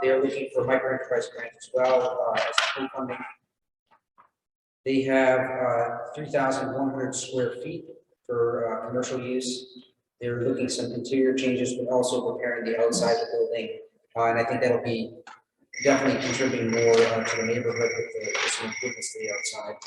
They're looking for micro enterprise grant as well as co-funding. They have 3,100 square feet for commercial use. They're looking some interior changes, but also preparing the outside of the building. And I think that'll be definitely contributing more to the neighborhood with some improvements to the outside.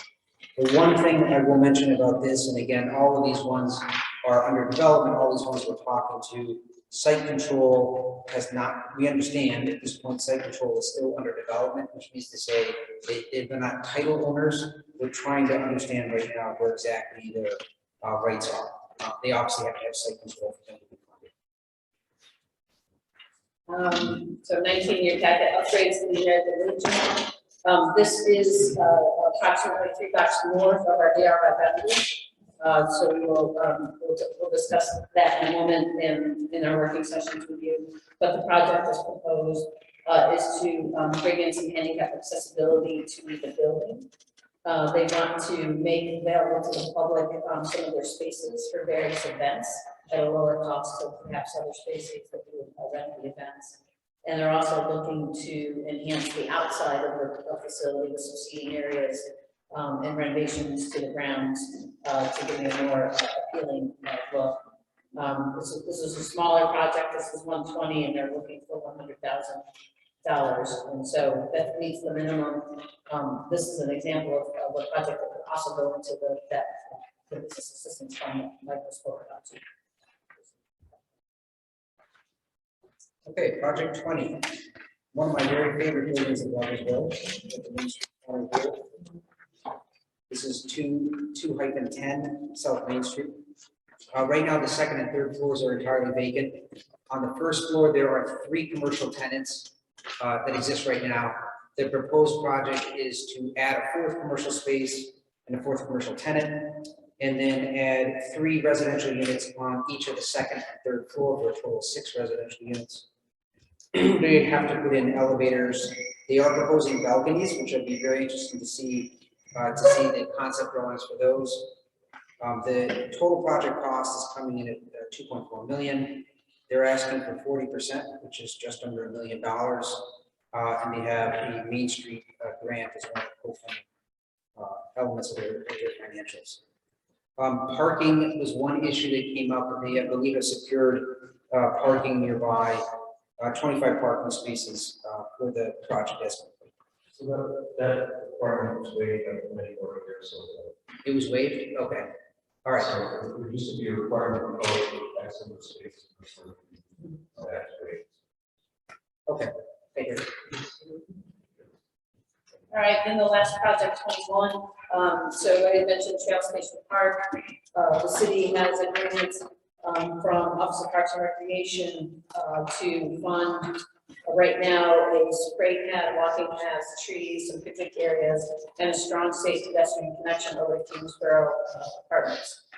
The one thing I will mention about this, and again, all of these ones are under development, all these ones we're talking to, site control has not, we understand at this point, site control is still under development, which means to say they're not title owners. We're trying to understand right now where exactly their rights are. They obviously have to have site control for them to be funded. So 19-year packet upgrades in the American Legion. This is approximately 3 blocks north of our DRI boundary. So we will we'll discuss that in a moment in our working sessions with you. But the project as proposed is to bring in some handicap accessibility to the building. They want to make available to the public some of their spaces for various events at a lower cost of perhaps other spaces that we would rent the events. And they're also looking to enhance the outside of the facility with some seating areas and renovations to the grounds to give it a more appealing look. This is a smaller project. This is 120, and they're looking for $100,000. And so that meets the minimum. This is an example of a project that could also go into the business assistance fund that Michael spoke about too. Okay, project 20. One of my very favorite buildings in Gloversville. This is 2-10 South Main Street. Right now, the second and third floors are entirely vacant. On the first floor, there are 3 commercial tenants. that exists right now. The proposed project is to add a fourth commercial space and a fourth commercial tenant, and then add 3 residential units on each of the second and third floor for a total of 6 residential units. They have to put in elevators. They are proposing balconies, which will be very interesting to see the concept drawings for those. The total project cost is coming in at 2.4 million. They're asking for 40%, which is just under $1 million. And they have the Main Street grant as one of the co-funding elements of their financials. Parking was one issue that came up, and they, I believe, have secured parking nearby, 25 parking spaces for the project as complete. So that requirement was waived at many over here, so. It was waived? Okay. All right. So there used to be a requirement for X number of spaces. That's waived. Okay. Thank you. All right, then the last project, 21. So I had mentioned Trail Station Park. The city has agreement from Office of Parks and Recreation to fund right now a spray pad, walking paths, trees, some picnic areas, and a strong, safe pedestrian connection over to Kingsborough Apartments.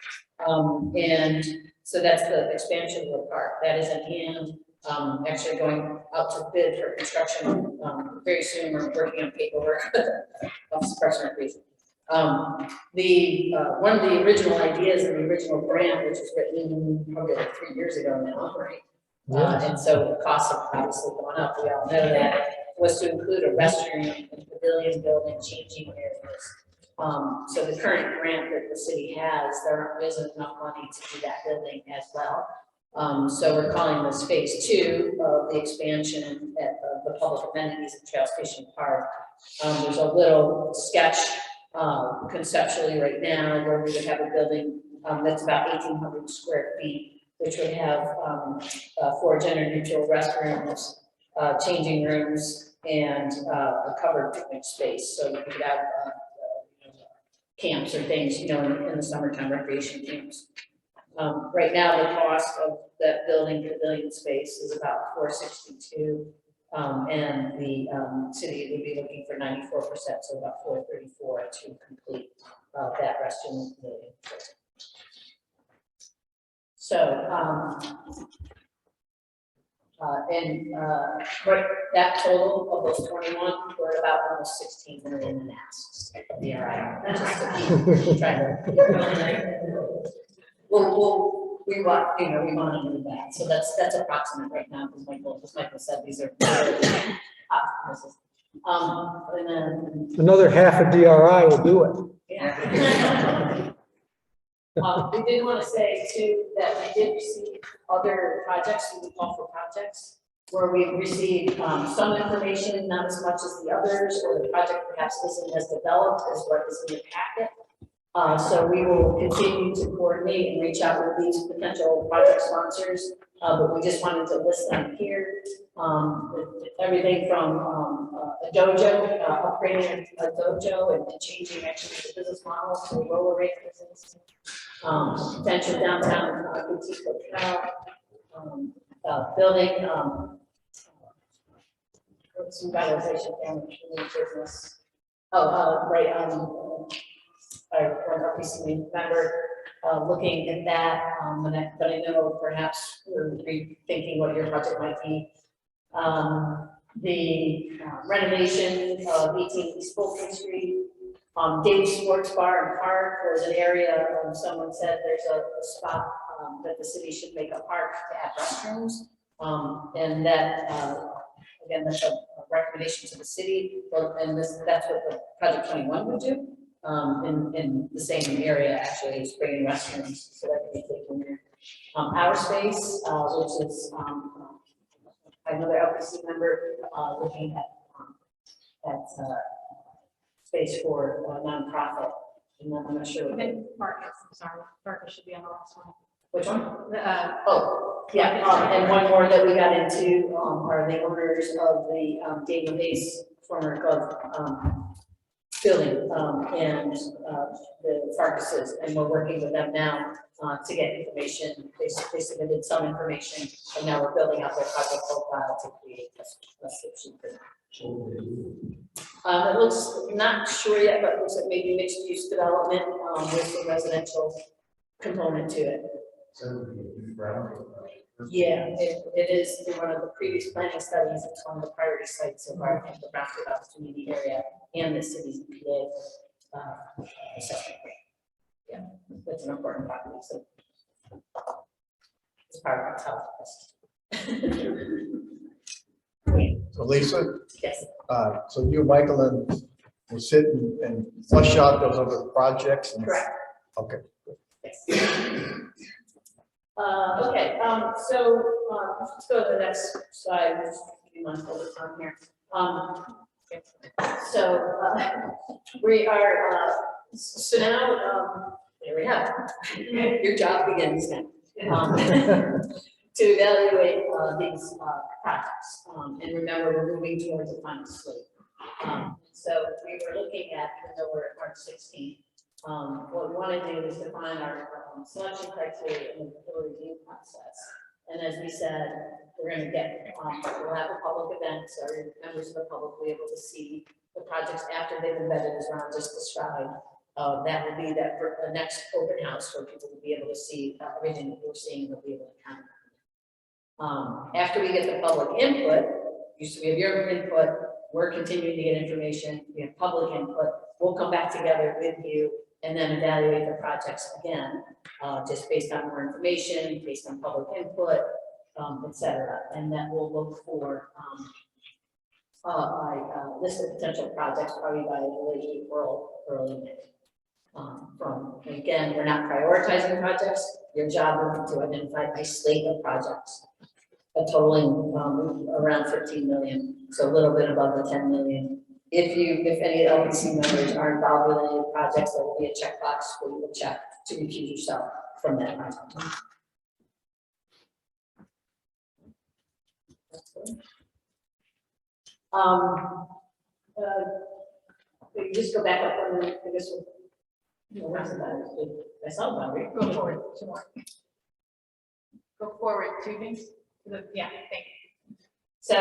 And so that's the expansion of the park. That is in hand. Actually going out to bid for construction very soon. We're working on paperwork. Office of Parks and Recreation. One of the original ideas in the original grant, which was written probably like 3 years ago now, right? And so the costs have obviously gone up. We all know that. Was to include a restroom and pavilion building, changing areas. So the current grant that the city has, there isn't enough money to do that building as well. So we're calling this phase 2 of the expansion of the public amenities at Trail Station Park. There's a little sketch conceptually right now where we would have a building that's about 1,800 square feet, which would have 4 gender neutral restrooms, changing rooms, and a covered picnic space. So we could have camps or things, you know, in the summertime, recreation camps. Right now, the cost of that building pavilion space is about $462, and the city would be looking for 94%, so about $434 to complete that restroom pavilion. So, right, that total of those 21, we're about almost 16 million in asks at the DRI. Just to keep trying to. We want, you know, we monitor that. So that's approximate right now, because Michael said these are optimists. And then Another half a DRI will do it. yeah. We did want to say too that we did receive other projects, we call for projects, where we received some information, not as much as the others, or the project perhaps isn't as developed as what is in the packet. So we will continue to coordinate and reach out with these potential project sponsors, but we just wanted to list them here. Everything from a dojo, upgrading a dojo and changing actually the business model to a lower rate business. Potential downtown boutique hotel, building some valorization damage for the business. Our LPC member looking at that, but I know perhaps we're rethinking what your project might be. The renovation of 18 East Fulton Street, Dave's Sports Bar and Park. There's an area, someone said there's a spot that the city should make a park to add restrooms, and that again, that's a recommendation to the city, and that's what the Project 21 would do. In the same area, actually, is bringing restrooms, so that can be taken there. Our space, which is another LPC member looking at space for nonprofit, and I'm not sure. Then Marcus, I'm sorry, Marcus should be on the last one. Which one? Oh, yeah, and one more that we got into are the owners of the David Hayes former Glove building, and the Farkases, and we're working with them now to get information. They submitted some information, and now we're building out their project profile to create a solution for them. It looks, not sure yet, but it looks like maybe mixed use development with a residential component to it. Yeah, it is in one of the previous planning studies. It's one of the priority sites of our the Brownfield opportunity area and the city's EPA assessment. Yeah, that's an important property. So it's part of our top list. So Lisa, Yes. so you, Michael, and will sit and flush out those other projects? And- Correct. Okay. Yes. Okay, so let's go to the next slide. Let's keep on focus on here. We are, so now, there we have it. Your job begins now. To evaluate these projects. And remember, we're moving towards the final slate. So we were looking at, even though we're at March 16th, what we want to do is define our selection criteria in the review process. And as we said, we're going to get, we'll have a public event, so members of the public will be able to see the projects after they've been vetted, as Ron just described. That will be that for the next open house where people will be able to see everything that we're seeing, they'll be able to comment. After we get the public input, so we have your input, we're continuing to get information, we have public input, we'll come back together with you and then evaluate the projects again, just based on more information, based on public input, et cetera. And then we'll look for a list of potential projects probably by late April, early May. Again, we're not prioritizing projects. Your job will be to identify a slate of projects, totaling around 15 million, so a little bit above the 10 million. If any LPC members are involved with any of the projects, there will be a checkbox where you will check to recuse yourself from that project. We can just go back up one minute. I guess where's the boundary? I saw the boundary. Go forward, two more. Go forward, two things. Yeah, thank you. So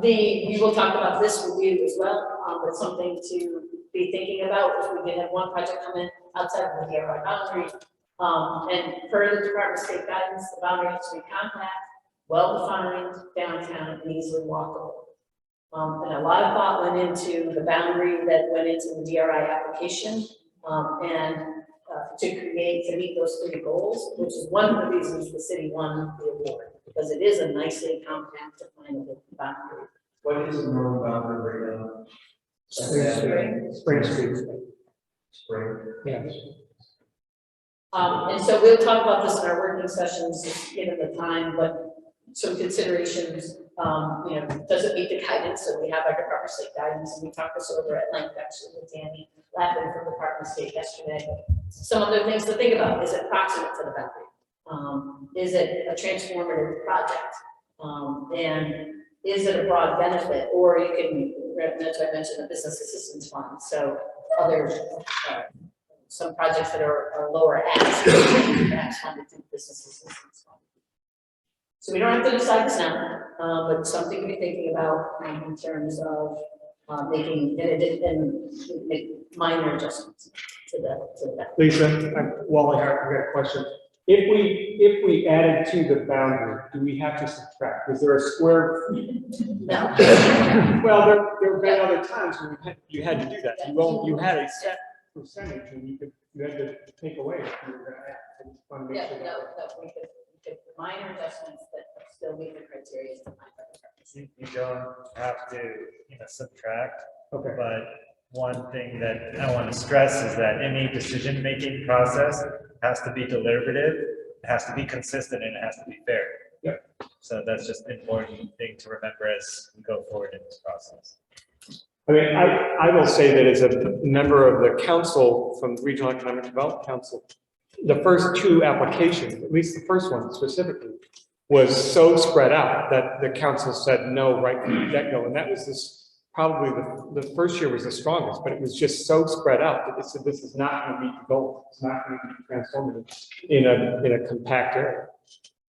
we will talk about this with you as well, but something to be thinking about if we did have one project come in outside of the DRI boundary. And per the Department of State guidance, the boundary has to be compact, well-defined, downtown, and easily walkable. And a lot of thought went into the boundary that went into the DRI application, to meet those 3 goals, which is one of the reasons the city won the award, because it is a nicely compact, definable boundary. What is the northern boundary right now? Spring Street. Spring. Yes. And so we'll talk about this in our working sessions, given the time, but some considerations, does it meet the guidance? So we have our Department of State guidance, and we talked this over at length actually with Danny Lappin from the Department of State yesterday. Some other things to think about: is it proximate to the boundary? Is it a transformative project? And is it a broad benefit? Or you can, that's why I mentioned the business assistance fund. So other some projects that are lower ask, perhaps funded through business assistance fund. So we don't have to decide this now, but something to be thinking about in terms of making and make minor adjustments to that. Lisa, Wally, I've got a question. If we added to the boundary, do we have to subtract? Is there a square? No. Well, there have been other times when you had to do that. You had a set percentage, and you had to take away if you were going to add. I just want to make sure that. We could minor adjustments that still meet the criteria. You don't have to, subtract. Okay. But one thing that I want to stress is that any decision-making process has to be deliberative, it has to be consistent, and it has to be fair. Yeah. So that's just an important thing to remember as we go forward in this process. I mean, I will say that as a member of the council from the Regional Economic Development Council, the first 2 applications, at least the first one specifically, was so spread out that the council said no right from the get-go, and that was this probably the first year was the strongest, but it was just so spread out that they said this is not going to meet the goal. It's not going to be transformative in a compact area.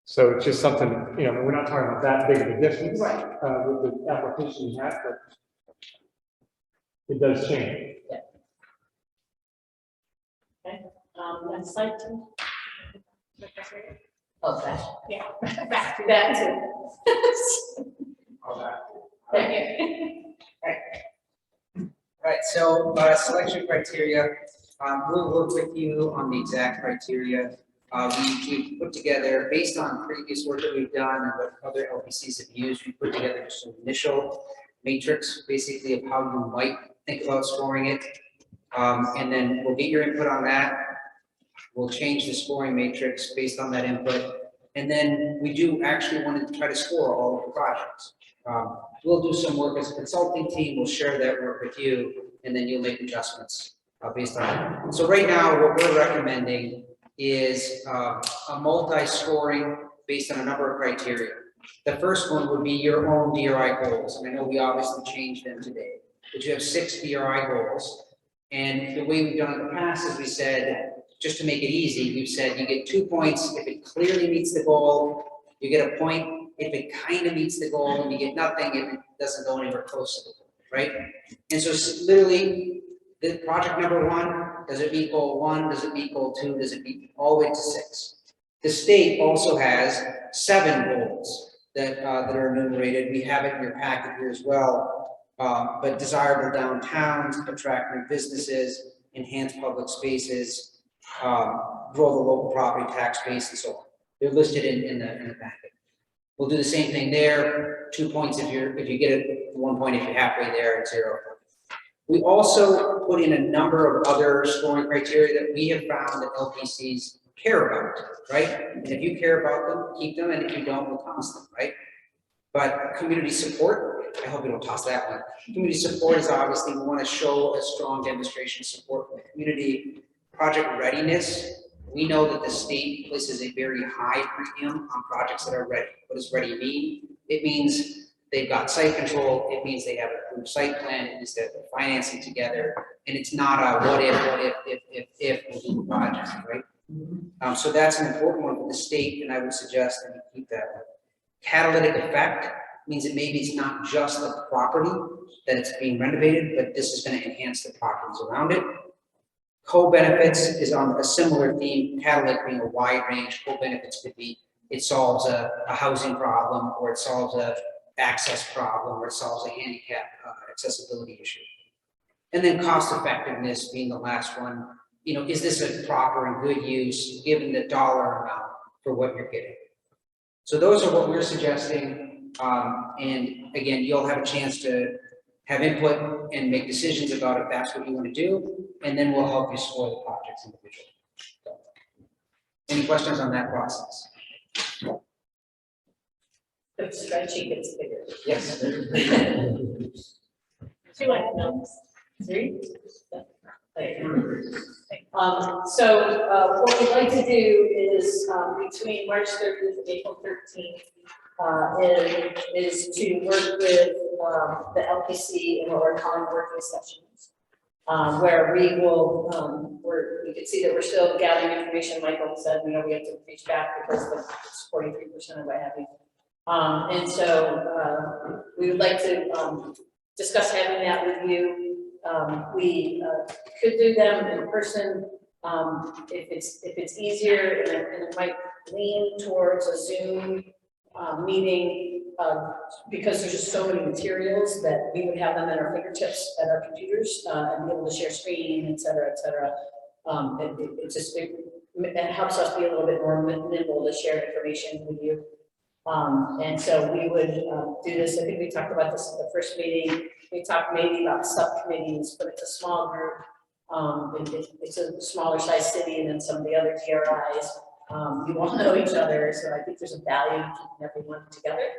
So it's just something, you know, we're not talking about that big of a difference with the application you have, but it does change. Next slide. Oh, that. Yeah. Back to that too. Thank you. Right, so selection criteria, we'll work with you on the exact criteria. We put together, based on previous work that we've done and what other LPCs have used, we put together just an initial matrix, basically of how you might think about scoring it. And then we'll get your input on that. We'll change the scoring matrix based on that input. And then we do actually want to try to score all of the projects. We'll do some work as a consulting team. We'll share that work with you, and then you'll make adjustments based on that. So right now, what we're recommending is a multi-scoring based on a number of criteria. The first one would be your own DRI goals. And I know we obviously changed them today, but you have 6 DRI goals. And the way we've done it in the past is we said, just to make it easy, we've said you get 2 points if it clearly meets the goal. You get a point if it kind of meets the goal, and you get nothing if it doesn't go anywhere close to the goal, right? And so literally, the project number 1, does it meet goal 1? Does it meet goal 2? Does it meet all the way to 6? The state also has 7 goals that are enumerated. We have it in your packet here as well. But desirable downtowns, attract new businesses, enhance public spaces, grow the local property tax base, and so on. They're listed in the packet. We'll do the same thing there. 2 points if you get it, 1 point if you're halfway there, and 0. We also put in a number of other scoring criteria that we have found that LPCs care about, right? And if you care about them, keep them, and if you don't, we'll toss them, right? But community support, I hope you don't toss that one. Community support is obviously, we want to show a strong demonstration of support from the community. Project readiness, we know that the state places a very high premium on projects that are ready. What does ready mean? It means they've got site control, it means they have an approved site plan, it means that they're financing together, and it's not a what if we do the project, right? So that's an important one for the state, and I would suggest that we keep that one. Catalytic effect means that maybe it's not just the property that it's being renovated, but this is going to enhance the properties around it. Co-benefits is on a similar theme, catalytic being a wide range. Co-benefits could be it solves a housing problem, or it solves a access problem, or it solves a handicap accessibility issue. And then cost effectiveness being the last one. You know, is this a proper and good use given the dollar amount for what you're getting? So those are what we're suggesting. And again, you'll have a chance to have input and make decisions about if that's what you want to do, and then we'll help you score the projects individually. So, any questions on that process? The spreadsheet gets bigger. Yes. 2 items. 3? So what we'd like to do is between March 30th and April 13th is to work with the LPC in what we're calling working sessions, where we will, you can see that we're still gathering information. Michael said, you know, we have to reach back because it's 43% of what have you. And so we would like to discuss having that with you. We could do them in person if it's easier, and it might lean towards a Zoom meeting because there's just so many materials that we would have them at our fingertips at our computers and be able to share screen, et cetera, et cetera. It helps us be a little bit more nimble to share information with you. And so we would do this. I think we talked about this at the first meeting. We talked maybe about subcommittees, but it's a small group. It's a smaller size city than some of the other DRIs. You all know each other, so I think there's a value in keeping everyone together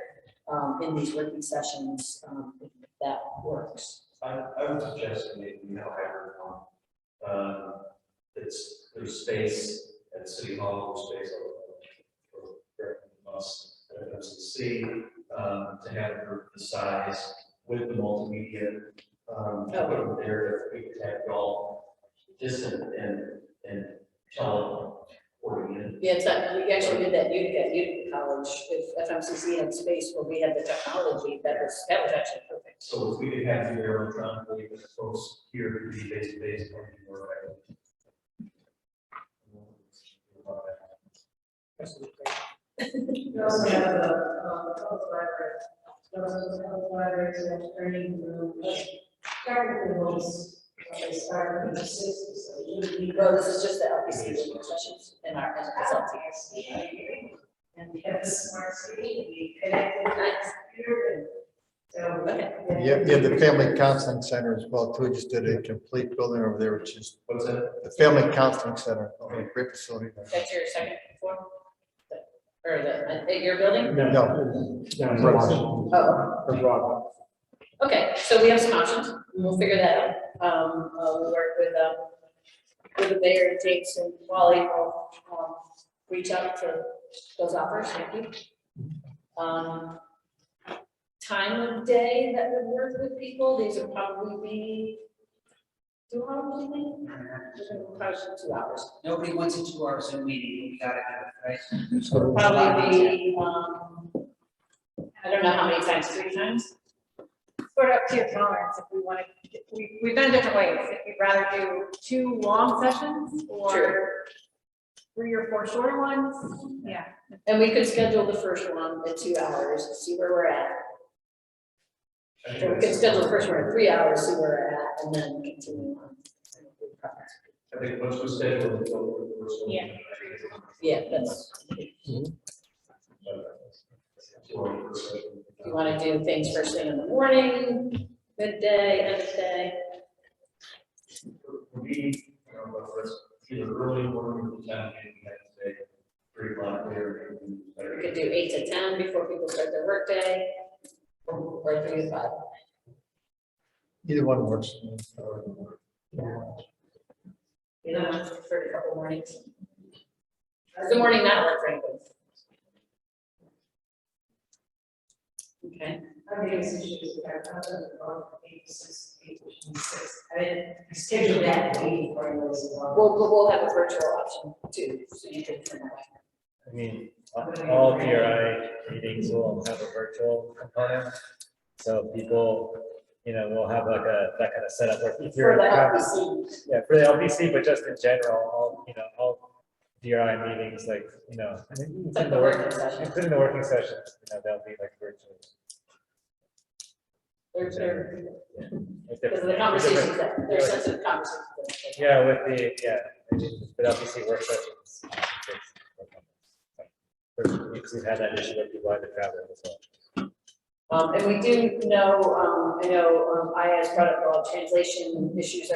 in these working sessions, if that works. I would suggest maybe hybrid one. There's space at City Hall, there's space for us at MCC to have a group the size with the multimedia, put there, we could have y'all distant and teleporting. Yeah, it's that, we actually did that Utica College, if FMCC had space where we had the technology, that was actually perfect. So if we could have you there electronically, with folks here to be face to face, or more We also have a public library. Those public libraries have training room. Starting with those, they start with the sixties, so usually. Well, this is just the LPC sessions in our SLT. And we have the smart city, we connected to computer and so. Yeah, the family counseling center as well too, just did a complete building over there, which is, What's that? the family counseling center, great facility. That's your second floor? Or at your building? No. Oh, okay, so we have some options, we'll figure that out. We'll work with the mayor and James and Wally, will reach out to those offers, thank you. Time of day that would work with people, these would probably be 2 hours, I think? Probably 2 hours. Nobody wants a 2-hour Zoom meeting, we gotta have it, right? So probably be, I don't know how many times, 3 times? Sort of up to your tolerance if we want to, we've done it different ways. If you'd rather do 2 long sessions or Sure. 3 or 4 shorter ones, yeah. And we could schedule the first one at 2 hours, see where we're at. Or we could schedule the first one at 3 hours, see where we're at, and then continue on. I think once we schedule the first one. Yeah. Yeah, that's, you want to do things first thing in the morning, midday, end of day. For me, first, either early morning or 10, maybe next day, 3 o'clock there. We could do 8 to 10 before people start their workday, or 3 to 5. Either one works. You know, I prefer a couple mornings. Does the morning not work for anybody? Okay. Our biggest issue is that I'm going to 8 to 6, 8 to 6. I didn't schedule that meeting for you as well. We'll have a virtual option too, so you can turn that. I mean, all DRI meetings will have a virtual component. So people, will have like that kind of setup where if you're. For the LPC. Yeah, for the LPC, but just in general, all DRI meetings, like, like the working session. including the working sessions, they'll be like virtual. Because Because of the conversations that, they're sensitive conversations. Yeah, with LPC work sessions. Because we've had that issue where people had to travel as well. And we do know, I know, IAS brought up all translation issues.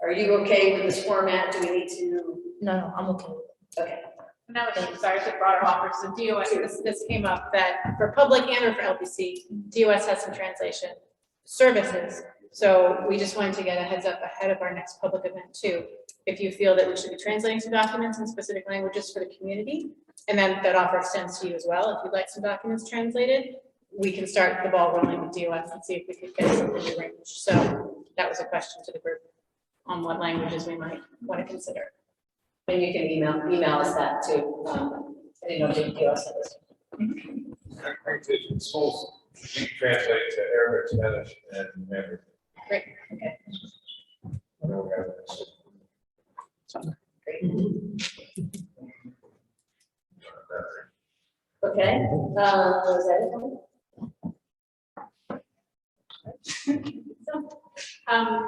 Are you okay with this format? Do we need to? No, I'm okay. Okay. And that was, sorry, the broader offers of DOS, this came up that for public and for LPC, DOS has some translation services. So we just wanted to get a heads up ahead of our next public event too. If you feel that we should be translating some documents in specific languages for the community, and then that offer extends to you as well. If you'd like some documents translated, we can start the ball rolling with DOS and see if we could get something arranged. So that was a question to the group on what languages we might want to consider. And you can email us that too. I didn't know if DOS had this. It's supposed to be translated to Arabic, Spanish, and Mandarin. Great, okay. I know we have this. Okay, was that it?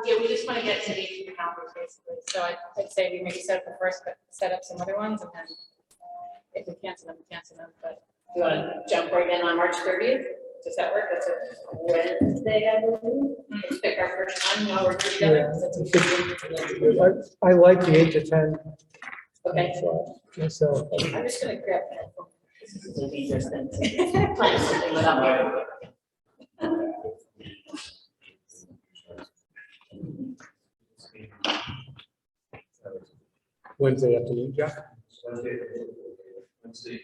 Yeah, we just want to get to these calendars basically. So I'd say we maybe set up the first, but set up some other ones, and then if we cancel them, we cancel them. But You want to jump right in on March 30th? Does that work? That's a Wednesday, I believe. Let's pick our first time while we're together. I like the 8 to 10. Okay. So, I'm just gonna grab that. This is the easiest thing to plan something without me. Wednesday afternoon, Jack. Wednesday.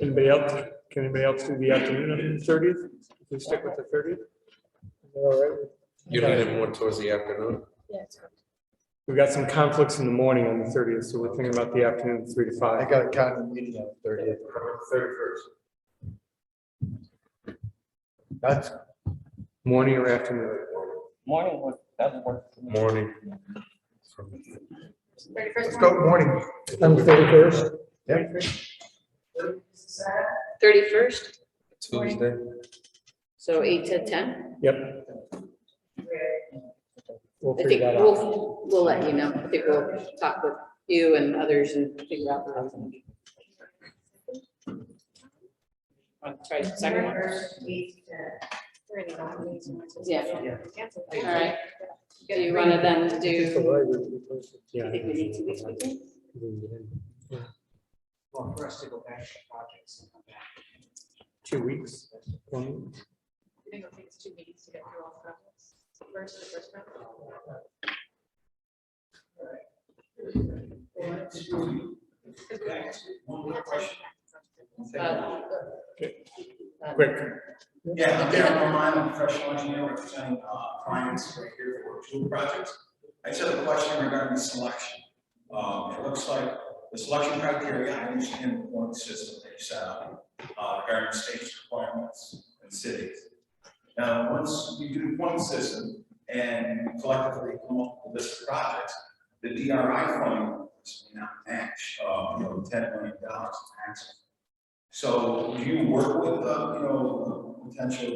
Anybody else, can anybody else do the afternoon on the 30th? If we stick with the 30th? All right. You leaning more towards the afternoon? We've got some conflicts in the morning on the 30th, so we're thinking about the afternoon, 3 to 5. I got a county meeting on the 30th. 31st. That's Morning or afternoon? Morning would, that would work. For me. Morning. let's go morning. On the 31st? Yeah. 31st, Tuesday. so 8 to 10. Yep. We'll I figure think that out. we'll let you know. I think we'll talk with you and others and figure out. Try second one. Yeah. All right. Do you want to then Just the do? library. I think we need 2 weeks. with you? Well, for us to go back to projects and come back. 2 weeks. I think it'll take us 2 meetings to get through all the projects. The first round. One more question. Quick. Yeah, I'm Darren Romine, I'm a professional engineer representing clients right here for 2 projects. I just have a question regarding the selection. It looks like the selection criteria, I understand the point system that you set up regarding states requirements and cities. Now, once you do the point system and collectively come up with a list of projects, the DRI funding may not match, $10 million maximum. So do you work with, potential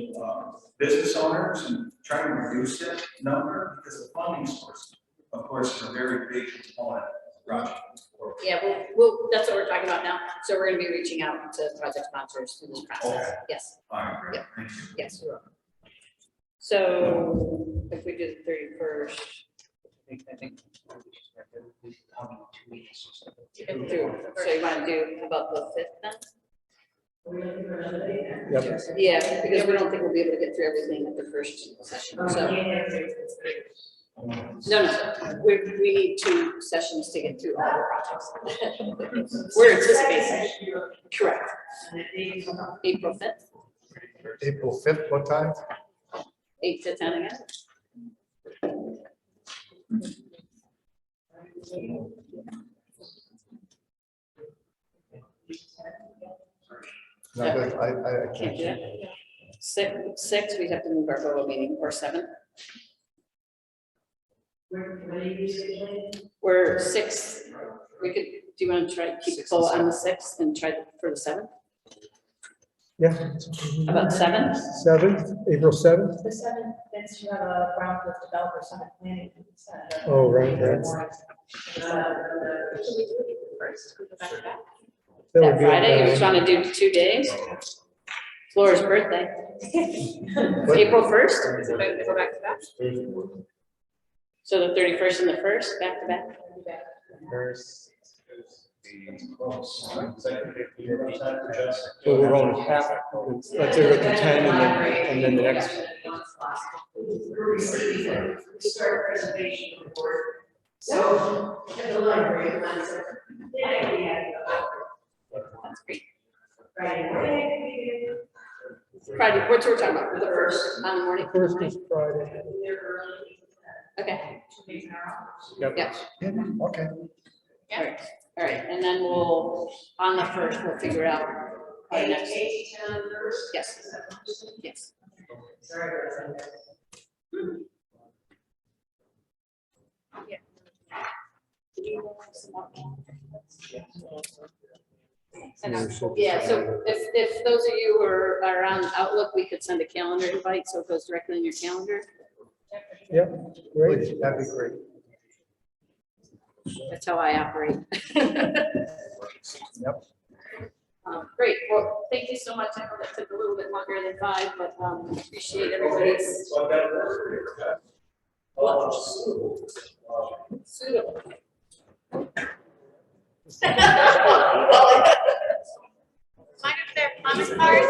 business owners and try to reduce that number? Because the funding source, of course, is a very big component of the project. Yeah, we'll, that's what we're talking about now. So we're gonna be reaching out to project sponsors through this process. Okay. Yes, All right, great. Yep. Thank you. yes, we will. So if we do the 31st, I think we come in 2 weeks or something. so you want to do about the 5th then? Yep. Yeah, because we don't think we'll be able to get through everything at the first session, so. No, we need 2 sessions to get through all the projects. We're anticipating, correct. April 5th, April 5th, what time? 8 to 10 again. No, good. I Can't can't. do that. 6, we have to move our BOA meeting, or 7. We're 6, we could, do you want to try to keep it BOA on the 6th and try for the 7th? Yeah. About 7? 7th, April 7th? The 7th, that's you have a Brownfield Developer Summit planning. Oh, right, right. That would That be Friday, you okay. just want to do 2 days? Flora's birthday. April 1st? So maybe go back to that. So the 31st and the 1st, back to back? First. So we're going half, let's say we're at the 10 and then the next. Start presentation report. So at the library, That's great. Friday morning. Friday, what we're talking about, the 1st on the morning? First is Friday. Okay. Yep. Yeah. Okay. All right, and then we'll, on the 1st, we'll figure out our next. Yes. Yes. Yeah, so if those of you who are on Outlook, we could send a calendar invite, so it goes directly in your calendar. Yep, great. Please, that'd be great. That's how I operate. Yep. Great, well, thank you so much. I know that took a little bit longer than 5, but appreciate everybody's. Suitable. Mine are there, comment cards.